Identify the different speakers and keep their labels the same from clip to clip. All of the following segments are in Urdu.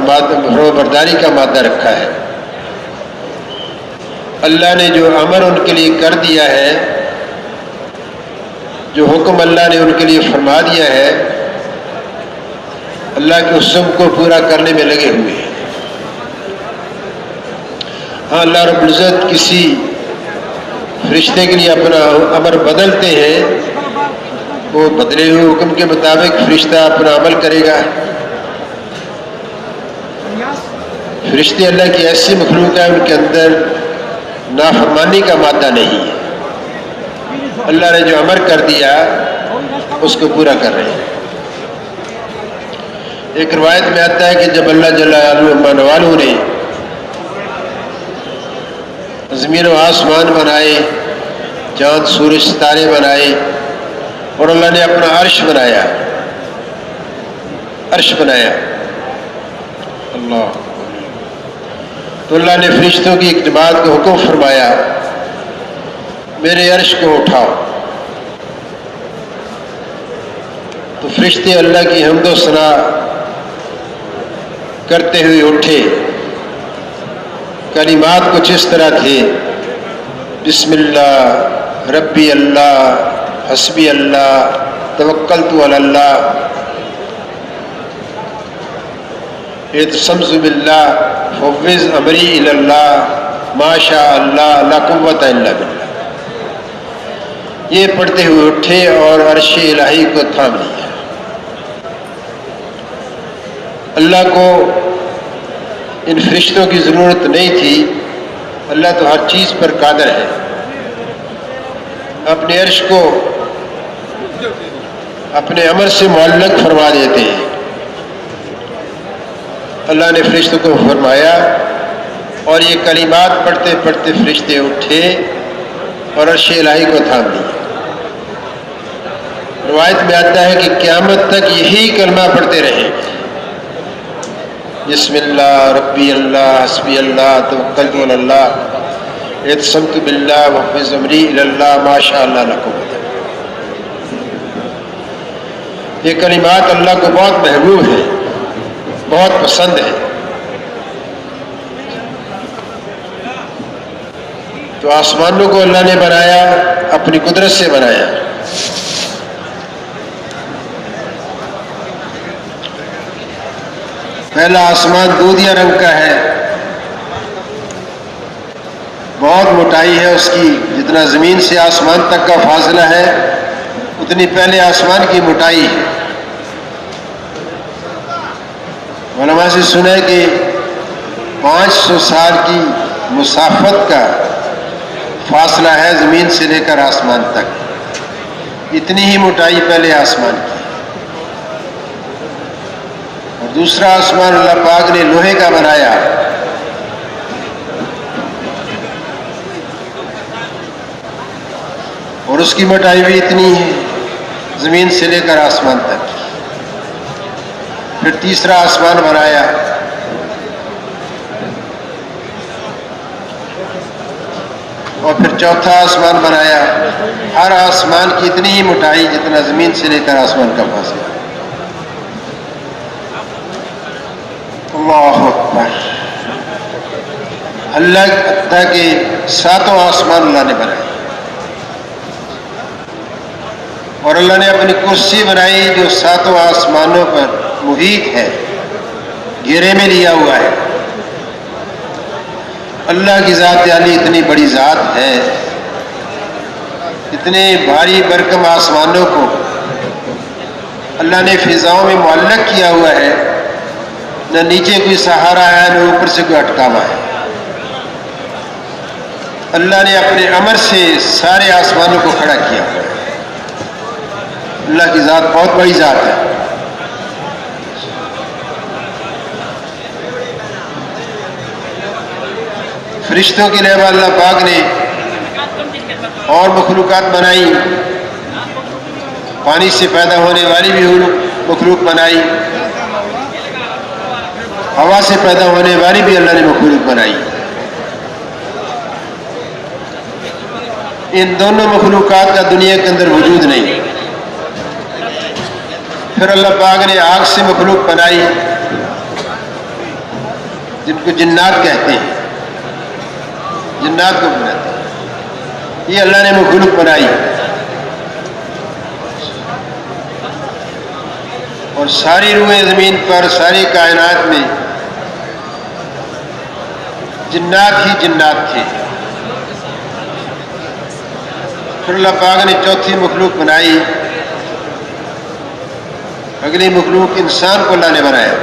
Speaker 1: فرمانبرداری کا مادہ رکھا ہے۔ اللہ نے جو امر ان کے لیے کر دیا ہے، جو حکم اللہ نے ان کے لیے فرما دیا ہے، اللہ کے حکم کو پورا کرنے میں لگے ہوئے ہیں۔ ہاں، اللہ رب العزت کسی فرشتے کے لیے اپنا امر بدلتے ہیں، وہ بدلے ہوئے حکم کے مطابق فرشتہ اپنا عمل کرے گا۔ فرشتے اللہ کی ایسی مخلوق ہے، ان کے اندر نافرمانی کا مادہ نہیں ہے۔ اللہ نے جو امر کر دیا اس کو پورا کر رہے ہیں۔ ایک روایت میں آتا ہے کہ جب اللہ جل والہ نے زمین و آسمان بنائے، چاند سورج ستارے بنائے، اور اللہ نے اپنا عرش بنایا، اللہ، تو اللہ نے فرشتوں کی ایک جماعت کو حکم فرمایا، میرے عرش کو اٹھاؤ۔ تو فرشتے اللہ کی حمد و ثنا کرتے ہوئے اٹھے۔ کلمات کچھ اس طرح تھے: بسم اللہ، ربی اللہ، حسبی اللہ، توکلت علی اللہ، اعتصمت باللہ، فوض امری الی اللہ، ما شاء اللہ، لا قوت الا باللہ۔ یہ پڑھتے ہوئے اٹھے اور عرش الہی کو تھام لیا۔ اللہ کو ان فرشتوں کی ضرورت نہیں تھی، اللہ تو ہر چیز پر قادر ہے۔ اپنے عرش کو اپنے امر سے معلق فرما دیتے ہیں۔ اللہ نے فرشتوں کو فرمایا، اور یہ کلمات پڑھتے پڑھتے فرشتے اٹھے اور عرش الہی کو تھام لیا۔ روایت میں آتا ہے کہ قیامت تک یہی کلمہ پڑھتے رہے: بسم اللہ، ربی اللہ، حسبی اللہ، توکلت علی اللہ، اعتصمت باللہ، وفوض امری الی اللہ، ما شاء اللہ، لا قوت۔ یہ کلمات اللہ کو بہت محبوب ہیں، بہت پسند ہے۔ تو آسمانوں کو اللہ نے بنایا، اپنی قدرت سے بنایا۔ پہلا آسمان دودھیا رنگ کا ہے، بہت موٹائی ہے اس کی، جتنا زمین سے آسمان تک کا فاصلہ ہے اتنی پہلے آسمان کی موٹائی ہے۔ علماء سے سنا ہے کہ 500 سال کی مسافت کا فاصلہ ہے زمین سے لے کر آسمان تک، اتنی ہی موٹائی پہلے آسمان کی۔ اور دوسرا آسمان اللہ پاک نے لوہے کا بنایا، اور اس کی موٹائی بھی اتنی ہے زمین سے لے کر آسمان تک۔ پھر تیسرا آسمان بنایا، اور پھر چوتھا آسمان بنایا۔ ہر آسمان کی اتنی ہی موٹائی جتنا زمین سے لے کر آسمان کا فاصلہ۔ اللہ اکبر۔ اللہ تک کہ 7 آسمان اللہ نے بنائے، اور اللہ نے اپنی کرسی بنائی جو 7 آسمانوں پر محیط ہے، گھیرے میں لیا ہوا ہے۔ اللہ کی ذات عالی اتنی بڑی ذات ہے، اتنے بھاری بھرکم آسمانوں کو اللہ نے فضاؤں میں معلق کیا ہوا ہے، نہ نیچے کوئی سہارا ہے نہ اوپر سے کوئی اٹکاوا ہے۔ اللہ نے اپنے امر سے سارے آسمانوں کو کھڑا کیا ہوا ہے۔ اللہ کی ذات بہت بڑی ذات ہے۔ فرشتوں کے علاوہ اللہ پاک نے اور مخلوقات بنائی، پانی سے پیدا ہونے والی بھی مخلوق بنائی، ہوا سے پیدا ہونے والی بھی اللہ نے مخلوق بنائی۔ ان دونوں مخلوقات کا دنیا کے اندر وجود نہیں۔ پھر اللہ پاک نے آگ سے مخلوق بنائی، جن کو جنات کہتے ہیں، جنات کو بناتے ہیں، یہ اللہ نے مخلوق بنائی، اور ساری روئیں زمین پر، ساری کائنات میں جنات ہی جنات تھے۔ پھر اللہ پاک نے چوتھی مخلوق بنائی، اگلی مخلوق انسان کو اللہ نے بنایا۔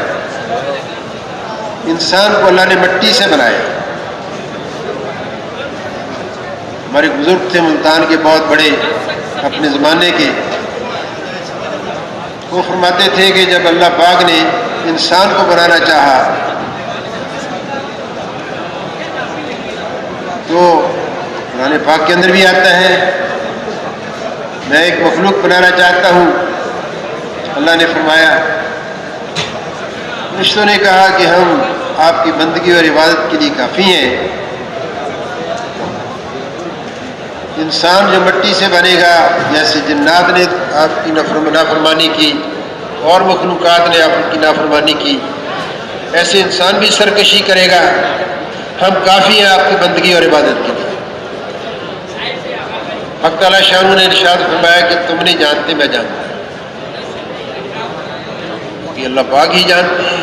Speaker 1: انسان کو اللہ نے مٹی سے بنایا۔ ہمارے بزرگ تھے ملتان کے بہت بڑے اپنے زمانے کے، وہ فرماتے تھے کہ جب اللہ پاک نے انسان کو بنانا چاہا تو قرآن پاک کے اندر بھی آتا ہے، میں ایک مخلوق بنانا چاہتا ہوں۔ اللہ نے فرمایا، فرشتوں نے کہا کہ ہم آپ کی بندگی اور عبادت کے لیے کافی ہیں، انسان جو مٹی سے بنے گا، جیسے جنات نے آپ کی نافرمانی کی اور مخلوقات نے آپ کی نافرمانی کی، ایسے انسان بھی سرکشی کرے گا، ہم کافی ہیں آپ کی بندگی اور عبادت کے لیے۔ حق تعالیٰ شانہ نے ارشاد فرمایا کہ تم نہیں جانتے، میں جانتا ہوں، کہ اللہ پاک ہی جانتے ہیں۔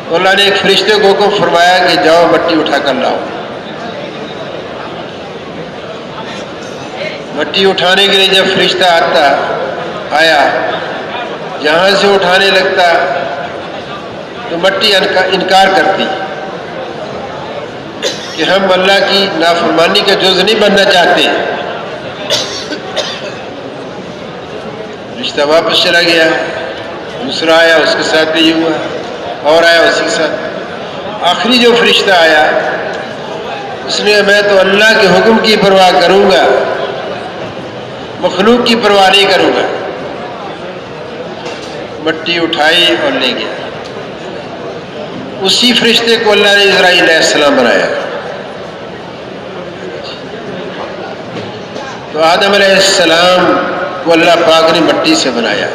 Speaker 1: تو اللہ نے ایک فرشتے کو حکم فرمایا کہ جاؤ مٹی اٹھا کر لاؤ۔ مٹی اٹھانے کے لیے جب فرشتہ آیا، جہاں سے اٹھانے لگتا تو مٹی انکار کرتی کہ ہم اللہ کی نافرمانی کا جز نہیں بننا چاہتے۔ رشتہ واپس چلا گیا، دوسرا آیا، اس کے ساتھ بھی یہ ہوا، اور آیا اسی کے ساتھ۔ آخری جو فرشتہ آیا اس نے میں تو اللہ کے حکم کی پرواہ کروں گا، مخلوق کی پرواہ نہیں کروں گا۔ مٹی اٹھائی اور لے گیا۔ اسی فرشتے کو اللہ نے اسرائیل علیہ السلام بنایا۔ تو آدم علیہ السلام کو اللہ پاک نے مٹی سے بنایا۔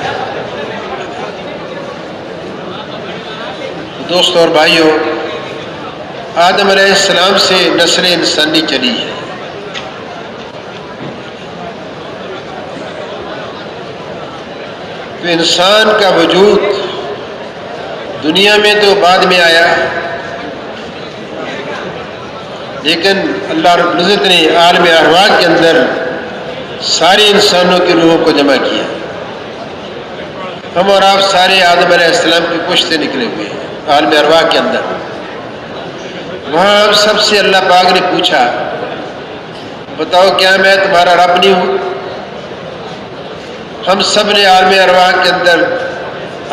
Speaker 1: دوستو اور بھائیو، آدم علیہ السلام سے نسل انسانی چلی ہے۔ تو انسان کا وجود دنیا میں تو بعد میں آیا، لیکن اللہ رب العزت نے عالم ارواح کے اندر سارے انسانوں کی روحوں کو جمع کیا۔ ہم اور آپ سارے آدم علیہ السلام کی پشت سے نکلے ہوئے ہیں عالم ارواح کے اندر۔ وہاں ہم سب سے اللہ پاک نے پوچھا، بتاؤ کیا میں تمہارا رب نہیں ہوں؟ ہم سب نے عالم ارواح کے اندر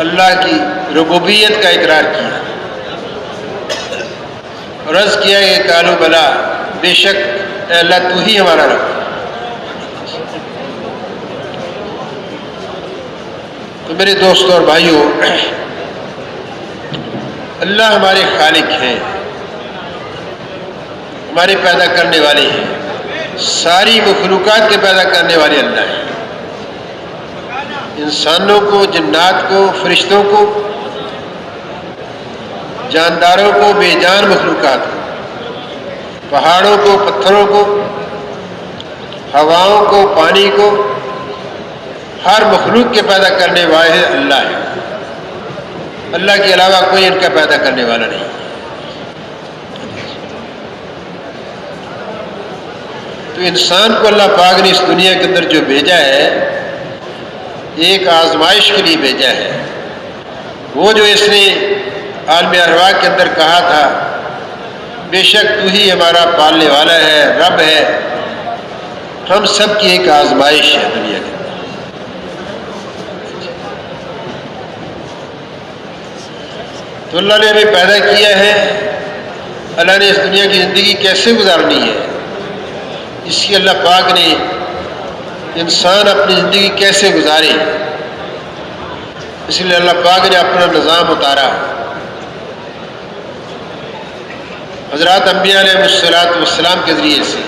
Speaker 1: اللہ کی ربوبیت کا اقرار کیا اور عرض کیا کہ قالوا بلا، بے شک اے اللہ تو ہی ہمارا رب ہے۔ تو میرے دوستوں اور بھائیوں، اللہ ہمارے خالق ہیں، ہمارے پیدا کرنے والے ہیں، ساری مخلوقات کے پیدا کرنے والے اللہ ہیں، انسانوں کو، جنات کو، فرشتوں کو، جانداروں کو، بے جان مخلوقات کو، پہاڑوں کو، پتھروں کو، ہواؤں کو، پانی کو، ہر مخلوق کے پیدا کرنے والے اللہ ہے۔ اللہ کے علاوہ کوئی ان کا پیدا کرنے والا نہیں۔ تو انسان کو اللہ پاک نے اس دنیا کے اندر جو بھیجا ہے، ایک آزمائش کے لیے بھیجا ہے۔ وہ جو اس نے عالم ارواح کے اندر کہا تھا، بے شک تو ہی ہمارا پالنے والا ہے، رب ہے، ہم سب کی ایک آزمائش ہے دنیا کے اندر۔ تو اللہ نے ہمیں پیدا کیا ہے، اللہ نے اس دنیا کی زندگی کیسے گزارنی ہے، اس کی اللہ پاک نے انسان اپنی زندگی کیسے گزارے، اس لیے اللہ پاک نے اپنا نظام اتارا۔ حضرات انبیاء علیہ السلام کے ذریعے سے،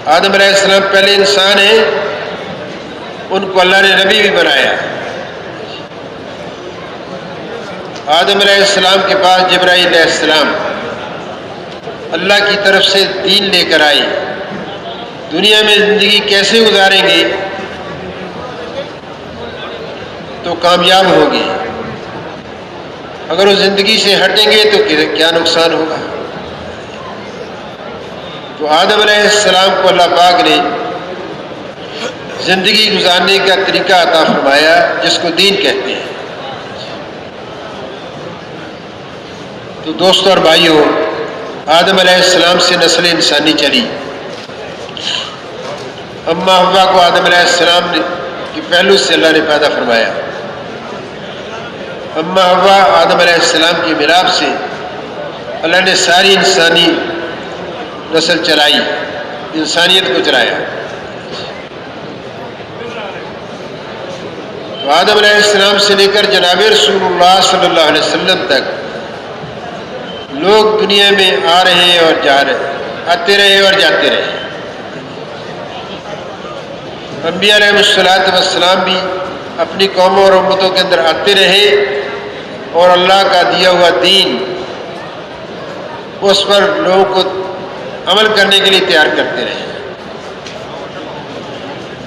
Speaker 1: آدم علیہ السلام پہلے انسان ہیں، ان کو اللہ نے نبی بھی بنایا۔ آدم علیہ السلام کے پاس جبرائیل علیہ السلام اللہ کی طرف سے دین لے کر آئے. دنیا میں زندگی کیسے گزاریں گے تو کامیاب ہوگی، اگر وہ زندگی سے ہٹیں گے تو کیا نقصان ہوگا. تو آدم علیہ السلام کو اللہ پاک نے زندگی گزارنے کا طریقہ عطا فرمایا جس کو دین کہتے ہیں. تو دوستوں اور بھائیوں، آدم علیہ السلام سے نسل انسانی چلی. اماں حوا کو آدم علیہ السلام کے پہلو سے اللہ نے پیدا فرمایا. اماں حوا آدم علیہ السلام کی ملاپ سے اللہ نے ساری انسانی نسل چلائی، انسانیت کو چلایا. تو آدم علیہ السلام سے لے کر جناب رسول اللہ صلی اللہ علیہ وسلم تک لوگ دنیا میں آ رہے اور جا رہے، آتے رہے اور جاتے رہے. انبیاء علیہ السلام بھی اپنی قوموں اور امتوں کے اندر آتے رہے اور اللہ کا دیا ہوا دین اس پر لوگوں کو عمل کرنے کے لیے تیار کرتے رہے.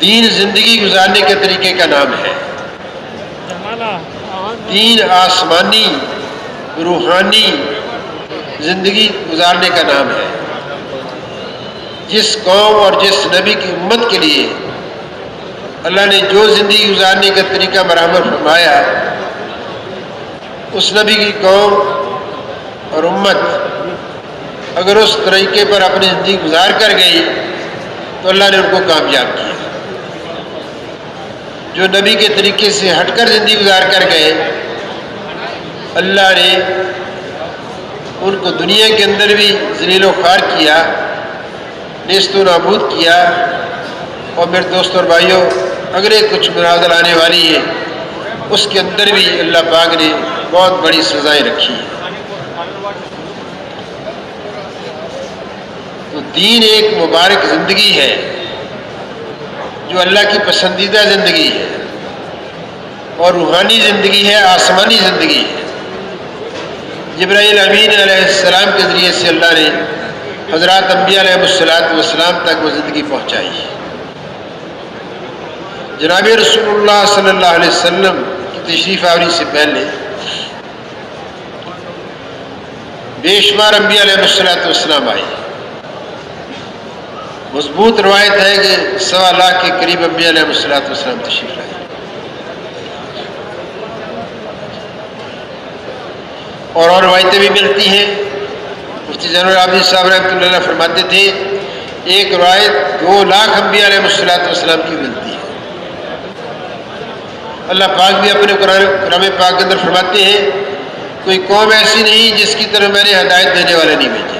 Speaker 1: دین زندگی گزارنے کے طریقے کا نام ہے. دین آسمانی روحانی زندگی گزارنے کا نام ہے. جس قوم اور جس نبی کی امت کے لیے اللہ نے جو زندگی گزارنے کا طریقہ برآمد فرمایا، اس نبی کی قوم اور امت اگر اس طریقے پر اپنی زندگی گزار کر گئی تو اللہ نے ان کو کامیاب کیا. جو نبی کے طریقے سے ہٹ کر زندگی گزار کر گئے، اللہ نے ان کو دنیا کے اندر بھی ذلیل و خوار کیا، نیست و نابود کیا. اور میرے دوستوں اور بھائیوں، اگر ایک کچھ منازل آنے والی ہے اس کے اندر بھی اللہ پاک نے بہت بڑی سزائیں رکھی ہیں. تو دین ایک مبارک زندگی ہے جو اللہ کی پسندیدہ زندگی ہے اور روحانی زندگی ہے، آسمانی زندگی ہے. جبرائیل امین علیہ السلام کے ذریعے سے اللہ نے حضرات انبیاء علیہ السلام تک وہ زندگی پہنچائی. جناب رسول اللہ صلی اللہ علیہ وسلم کی تشریف آوری سے پہلے بے شمار انبیاء علیہ السلام آئے. مضبوط روایت ہے کہ 1.25 لاکھ کے قریب انبیاء علیہ السلام تشریف لائے. اور روایتیں بھی ملتی ہیں. مفتی زین العابدین صاحب رحمۃ اللہ علیہ فرماتے تھے ایک روایت 2 لاکھ انبیاء علیہ السلام کی ملتی ہے. اللہ پاک بھی اپنے قرآن پاک کے اندر فرماتے ہیں کوئی قوم ایسی نہیں جس کی طرف میں نے ہدایت دینے والے نہیں بھیجے،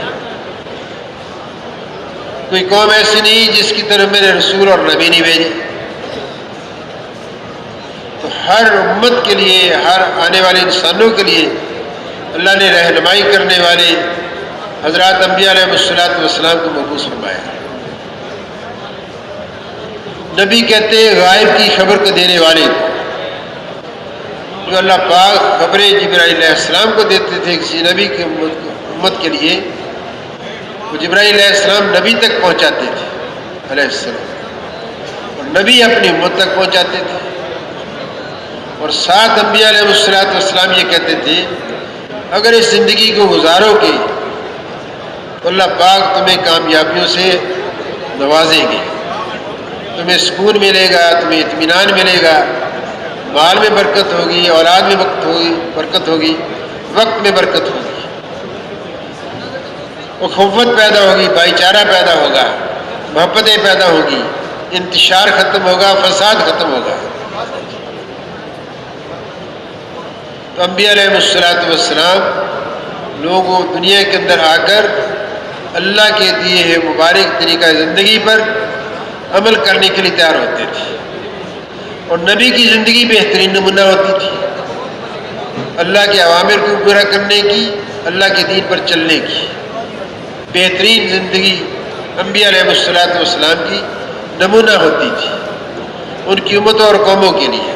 Speaker 1: کوئی قوم ایسی نہیں جس کی طرف میں نے رسول اور نبی نہیں بھیجے. تو ہر امت کے لیے، ہر آنے والے انسانوں کے لیے اللہ نے رہنمائی کرنے والے حضرات انبیاء علیہ السلام کو مبعوث فرمایا. نبی کہتے ہیں غائب کی خبر کو دینے والے کو. جو اللہ پاک خبریں جبرائیل علیہ السلام کو دیتے تھے کسی نبی کی امت کے لیے، وہ جبرائیل علیہ السلام نبی تک پہنچاتے تھے علیہ السلام، اور نبی اپنی امت تک پہنچاتے تھے. اور 7 انبیاء علیہ السلام یہ کہتے تھے اگر اس زندگی کو گزارو گے تو اللہ پاک تمہیں کامیابیوں سے نوازیں گے، تمہیں سکون ملے گا، تمہیں اطمینان ملے گا، مال میں برکت ہوگی، اولاد میں برکت ہوگی، وقت میں برکت ہوگی، اخوت پیدا ہوگی، بھائی چارہ پیدا ہوگا، محبتیں پیدا ہوگی، انتشار ختم ہوگا، فساد ختم ہوگا. تو انبیاء علیہ السلام لوگوں دنیا کے اندر آ کر اللہ کے دیے ہوئے مبارک طریقہ زندگی پر عمل کرنے کے لیے تیار ہوتے تھے. اور نبی کی زندگی بہترین نمونہ ہوتی تھی اللہ کے اوامر کو پورا کرنے کی، اللہ کے دین پر چلنے کی. بہترین زندگی انبیاء علیہ السلام کی نمونہ ہوتی تھی ان کی امتوں اور قوموں کے لیے.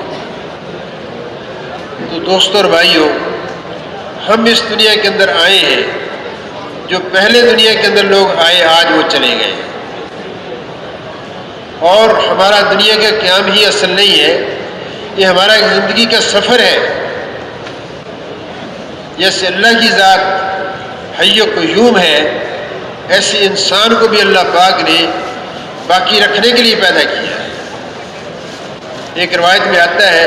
Speaker 1: تو دوستوں اور بھائیوں، ہم اس دنیا کے اندر آئے ہیں، جو پہلے دنیا کے اندر لوگ آئے آج وہ چلے گئے، اور ہمارا دنیا کا قیام ہی اصل نہیں ہے، یہ ہمارا ایک زندگی کا سفر ہے۔ جیسے اللہ کی ذات حی و قیوم ہے، ایسے انسان کو بھی اللہ پاک نے باقی رکھنے کے لیے پیدا کیا ہے۔ ایک روایت میں آتا ہے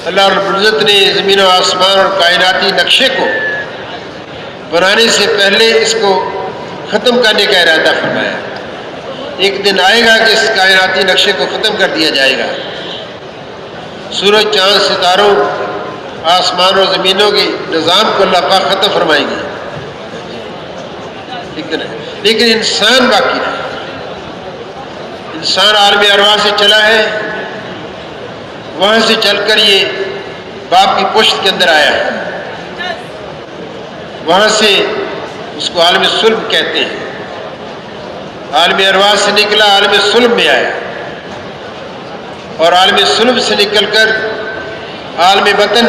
Speaker 1: اللہ رب العزت نے زمین و آسمان اور کائناتی نقشے کو بنانے سے پہلے اس کو ختم کرنے کا ارادہ فرمایا۔ ایک دن آئے گا کہ اس کائناتی نقشے کو ختم کر دیا جائے گا، سورج چاند ستاروں آسمان اور زمینوں کے نظام کو اللہ پاک ختم فرمائیں گے، لیکن انسان باقی رہے۔ انسان عالم ارواح سے چلا ہے، وہاں سے چل کر یہ باپ کی پشت کے اندر آیا ہے، وہاں سے اس کو عالم صلب کہتے ہیں۔ عالم ارواح سے نکلا عالم صلب میں آیا، اور عالم صلب سے نکل کر عالم بطن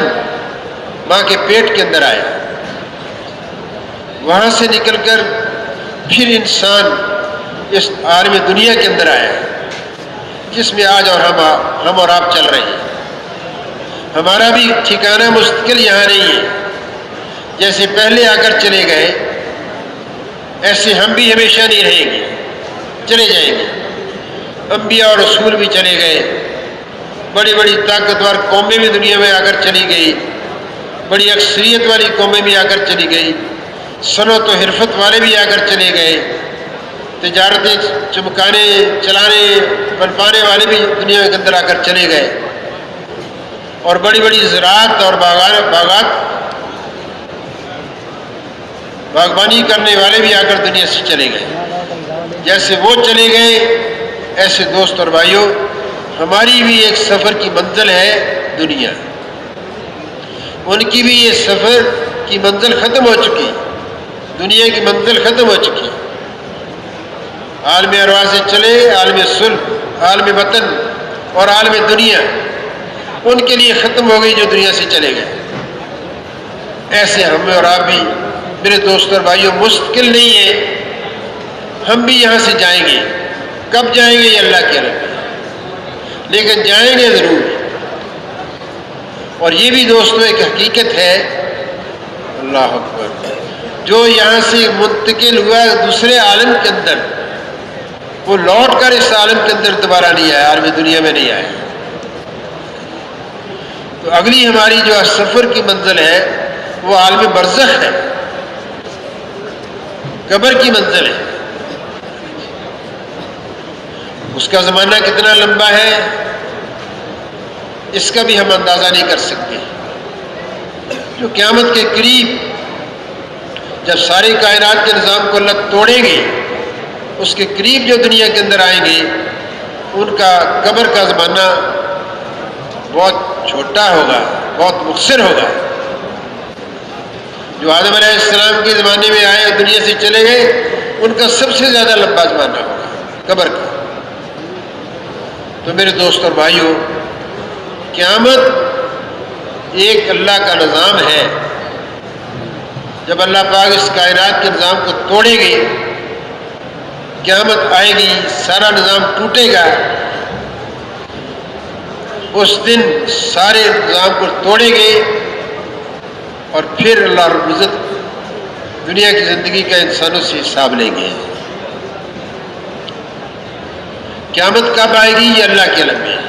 Speaker 1: ماں کے پیٹ کے اندر آیا، وہاں سے نکل کر پھر انسان اس عالم دنیا کے اندر آیا، جس میں آج اور ہم اور آپ چل رہے ہیں۔ ہمارا بھی ٹھکانہ مستقل یہاں نہیں ہے، جیسے پہلے آ کر چلے گئے ایسے ہم بھی ہمیشہ نہیں رہیں گے، چلے جائیں گے۔ انبیاء اور رسول بھی چلے گئے، بڑی بڑی طاقتور قومیں بھی دنیا میں آ کر چلی گئی، بڑی اکثریت والی قومیں بھی آ کر چلی گئی، صنعت و حرفت والے بھی آ کر چلے گئے، تجارتیں چمکانے چلانے پنپانے والے بھی دنیا کے اندر آ کر چلے گئے، اور بڑی بڑی زراعت اور باغبانی کرنے والے بھی آ کر دنیا سے چلے گئے۔ جیسے وہ چلے گئے ایسے دوست اور بھائیوں ہماری بھی ایک سفر کی منزل ہے دنیا، ان کی بھی یہ سفر کی منزل ختم ہو چکی، دنیا کی منزل ختم ہو چکی۔ عالم ارواح سے چلے عالم صلب، عالم بطن اور عالم دنیا ان کے لیے ختم ہو گئی جو دنیا سے چلے گئے۔ ایسے ہم اور آپ بھی میرے دوست اور بھائیوں مستقل نہیں ہیں، ہم بھی یہاں سے جائیں گے۔ کب جائیں گے یہ اللہ کے علم ہے، لیکن جائیں گے ضرور۔ اور یہ بھی دوستوں ایک حقیقت ہے، اللہ اکبر، جو یہاں سے منتقل ہوا دوسرے عالم کے اندر، وہ لوٹ کر اس عالم کے اندر دوبارہ نہیں آیا، عالم دنیا میں نہیں آیا۔ تو اگلی ہماری جو سفر کی منزل ہے وہ عالم برزخ ہے، قبر کی منزل ہے۔ اس کا زمانہ کتنا لمبا ہے اس کا بھی ہم اندازہ نہیں کر سکتے۔ جو قیامت کے قریب جب ساری کائنات کے نظام کو اللہ توڑیں گے، اس کے قریب جو دنیا کے اندر آئیں گے ان کا قبر کا زمانہ بہت چھوٹا ہوگا، بہت مختصر ہوگا۔ جو آدم علیہ السلام کے زمانے میں آئے دنیا سے چلے گئے ان کا سب سے زیادہ لمبا زمانہ ہوگا قبر کا۔ تو میرے دوست اور بھائیوں، قیامت ایک اللہ کا نظام ہے۔ جب اللہ پاک اس کائنات کے نظام کو توڑے گی، قیامت آئے گی، سارا نظام ٹوٹے گا، اس دن سارے نظام کو توڑے گے اور پھر اللہ رب العزت دنیا کی زندگی کا انسانوں سے حساب لیں گے۔ قیامت کب آئے گی یہ اللہ کے علم ہے۔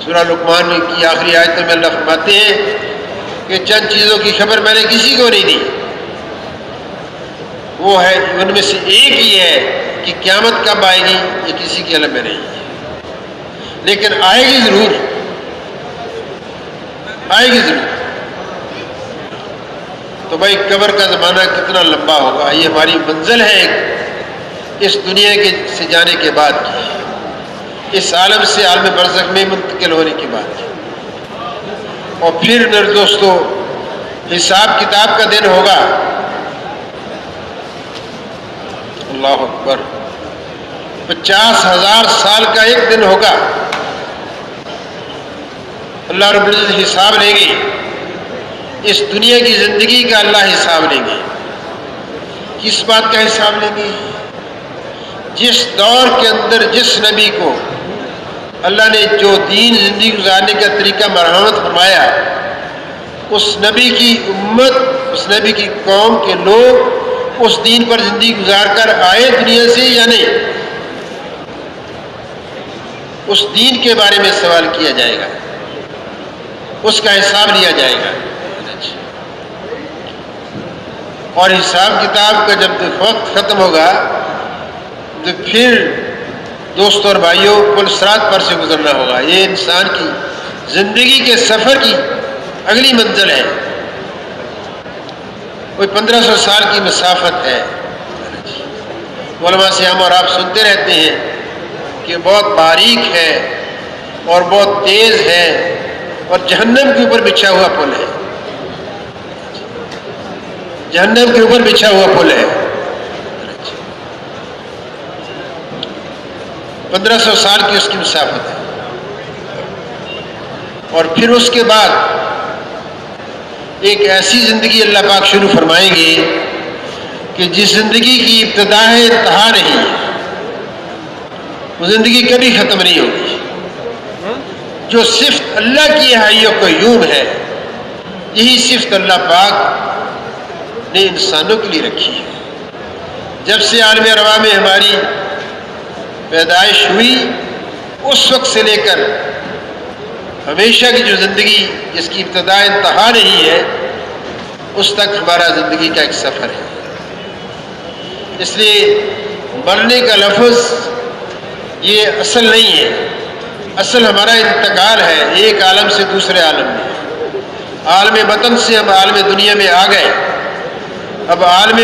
Speaker 1: سورہ لقمان کی آخری آیتوں میں اللہ فرماتے ہیں کہ چند چیزوں کی خبر میں نے کسی کو نہیں دی، وہ ہے ان میں سے ایک ہی ہے کہ قیامت کب آئے گی یہ کسی کے علم میں نہیں ہے، لیکن آئے گی ضرور، آئے گی ضرور۔ تو بھائی قبر کا زمانہ کتنا لمبا ہوگا، یہ ہماری منزل ہے اس دنیا کے سے جانے کے بعد کی، اس عالم سے عالم برزخ میں منتقل ہونے کے بعد۔ اور پھر میرے دوستو حساب کتاب کا دن ہوگا، اللہ اکبر، 50,000 سال کا ایک دن ہوگا۔ اللہ رب العزت حساب لیں گے اس دنیا کی زندگی کا اللہ حساب لیں گے۔ کس بات کا حساب لیں گے؟ جس دور کے اندر جس نبی کو اللہ نے جو دین زندگی گزارنے کا طریقہ مرحمت فرمایا، اس نبی کی امت، اس نبی کی قوم کے لوگ اس دین پر زندگی گزار کر آئے دنیا سے یا نہیں، اس دین کے بارے میں سوال کیا جائے گا، اس کا حساب لیا جائے گا۔ اور حساب کتاب کا جب وقت ختم ہوگا تو پھر دوستوں اور بھائیوں پل صراط پر سے گزرنا ہوگا۔ یہ انسان کی زندگی کے سفر کی اگلی منزل ہے، کوئی 1500 سال کی مسافت ہے۔ علماء سے ہم اور آپ سنتے رہتے ہیں کہ بہت باریک ہے اور بہت تیز ہے اور جہنم کے اوپر بچھا ہوا پل ہے، جہنم کے اوپر بچھا ہوا پل ہے۔ 1500 سال کی اس کی مسافت ہے، اور پھر اس کے بعد ایک ایسی زندگی اللہ پاک شروع فرمائیں گے کہ جس زندگی کی ابتدا ہے انتہا نہیں ہے، وہ زندگی کبھی ختم نہیں ہوگی، جو صفت اللہ کی حی و قیوم ہے، یہی صفت اللہ پاک نے انسانوں کے لیے رکھی ہے۔ جب سے عالم ارواح میں ہماری پیدائش ہوئی، اس وقت سے لے کر ہمیشہ کی جو زندگی جس کی ابتدا انتہا نہیں ہے، اس تک ہمارا زندگی کا ایک سفر ہے۔ اس لیے مرنے کا لفظ یہ اصل نہیں ہے، اصل ہمارا انتقال ہے ایک عالم سے دوسرے عالم میں۔ عالم وطن سے ہم عالم دنیا میں آ گئے، اب عالم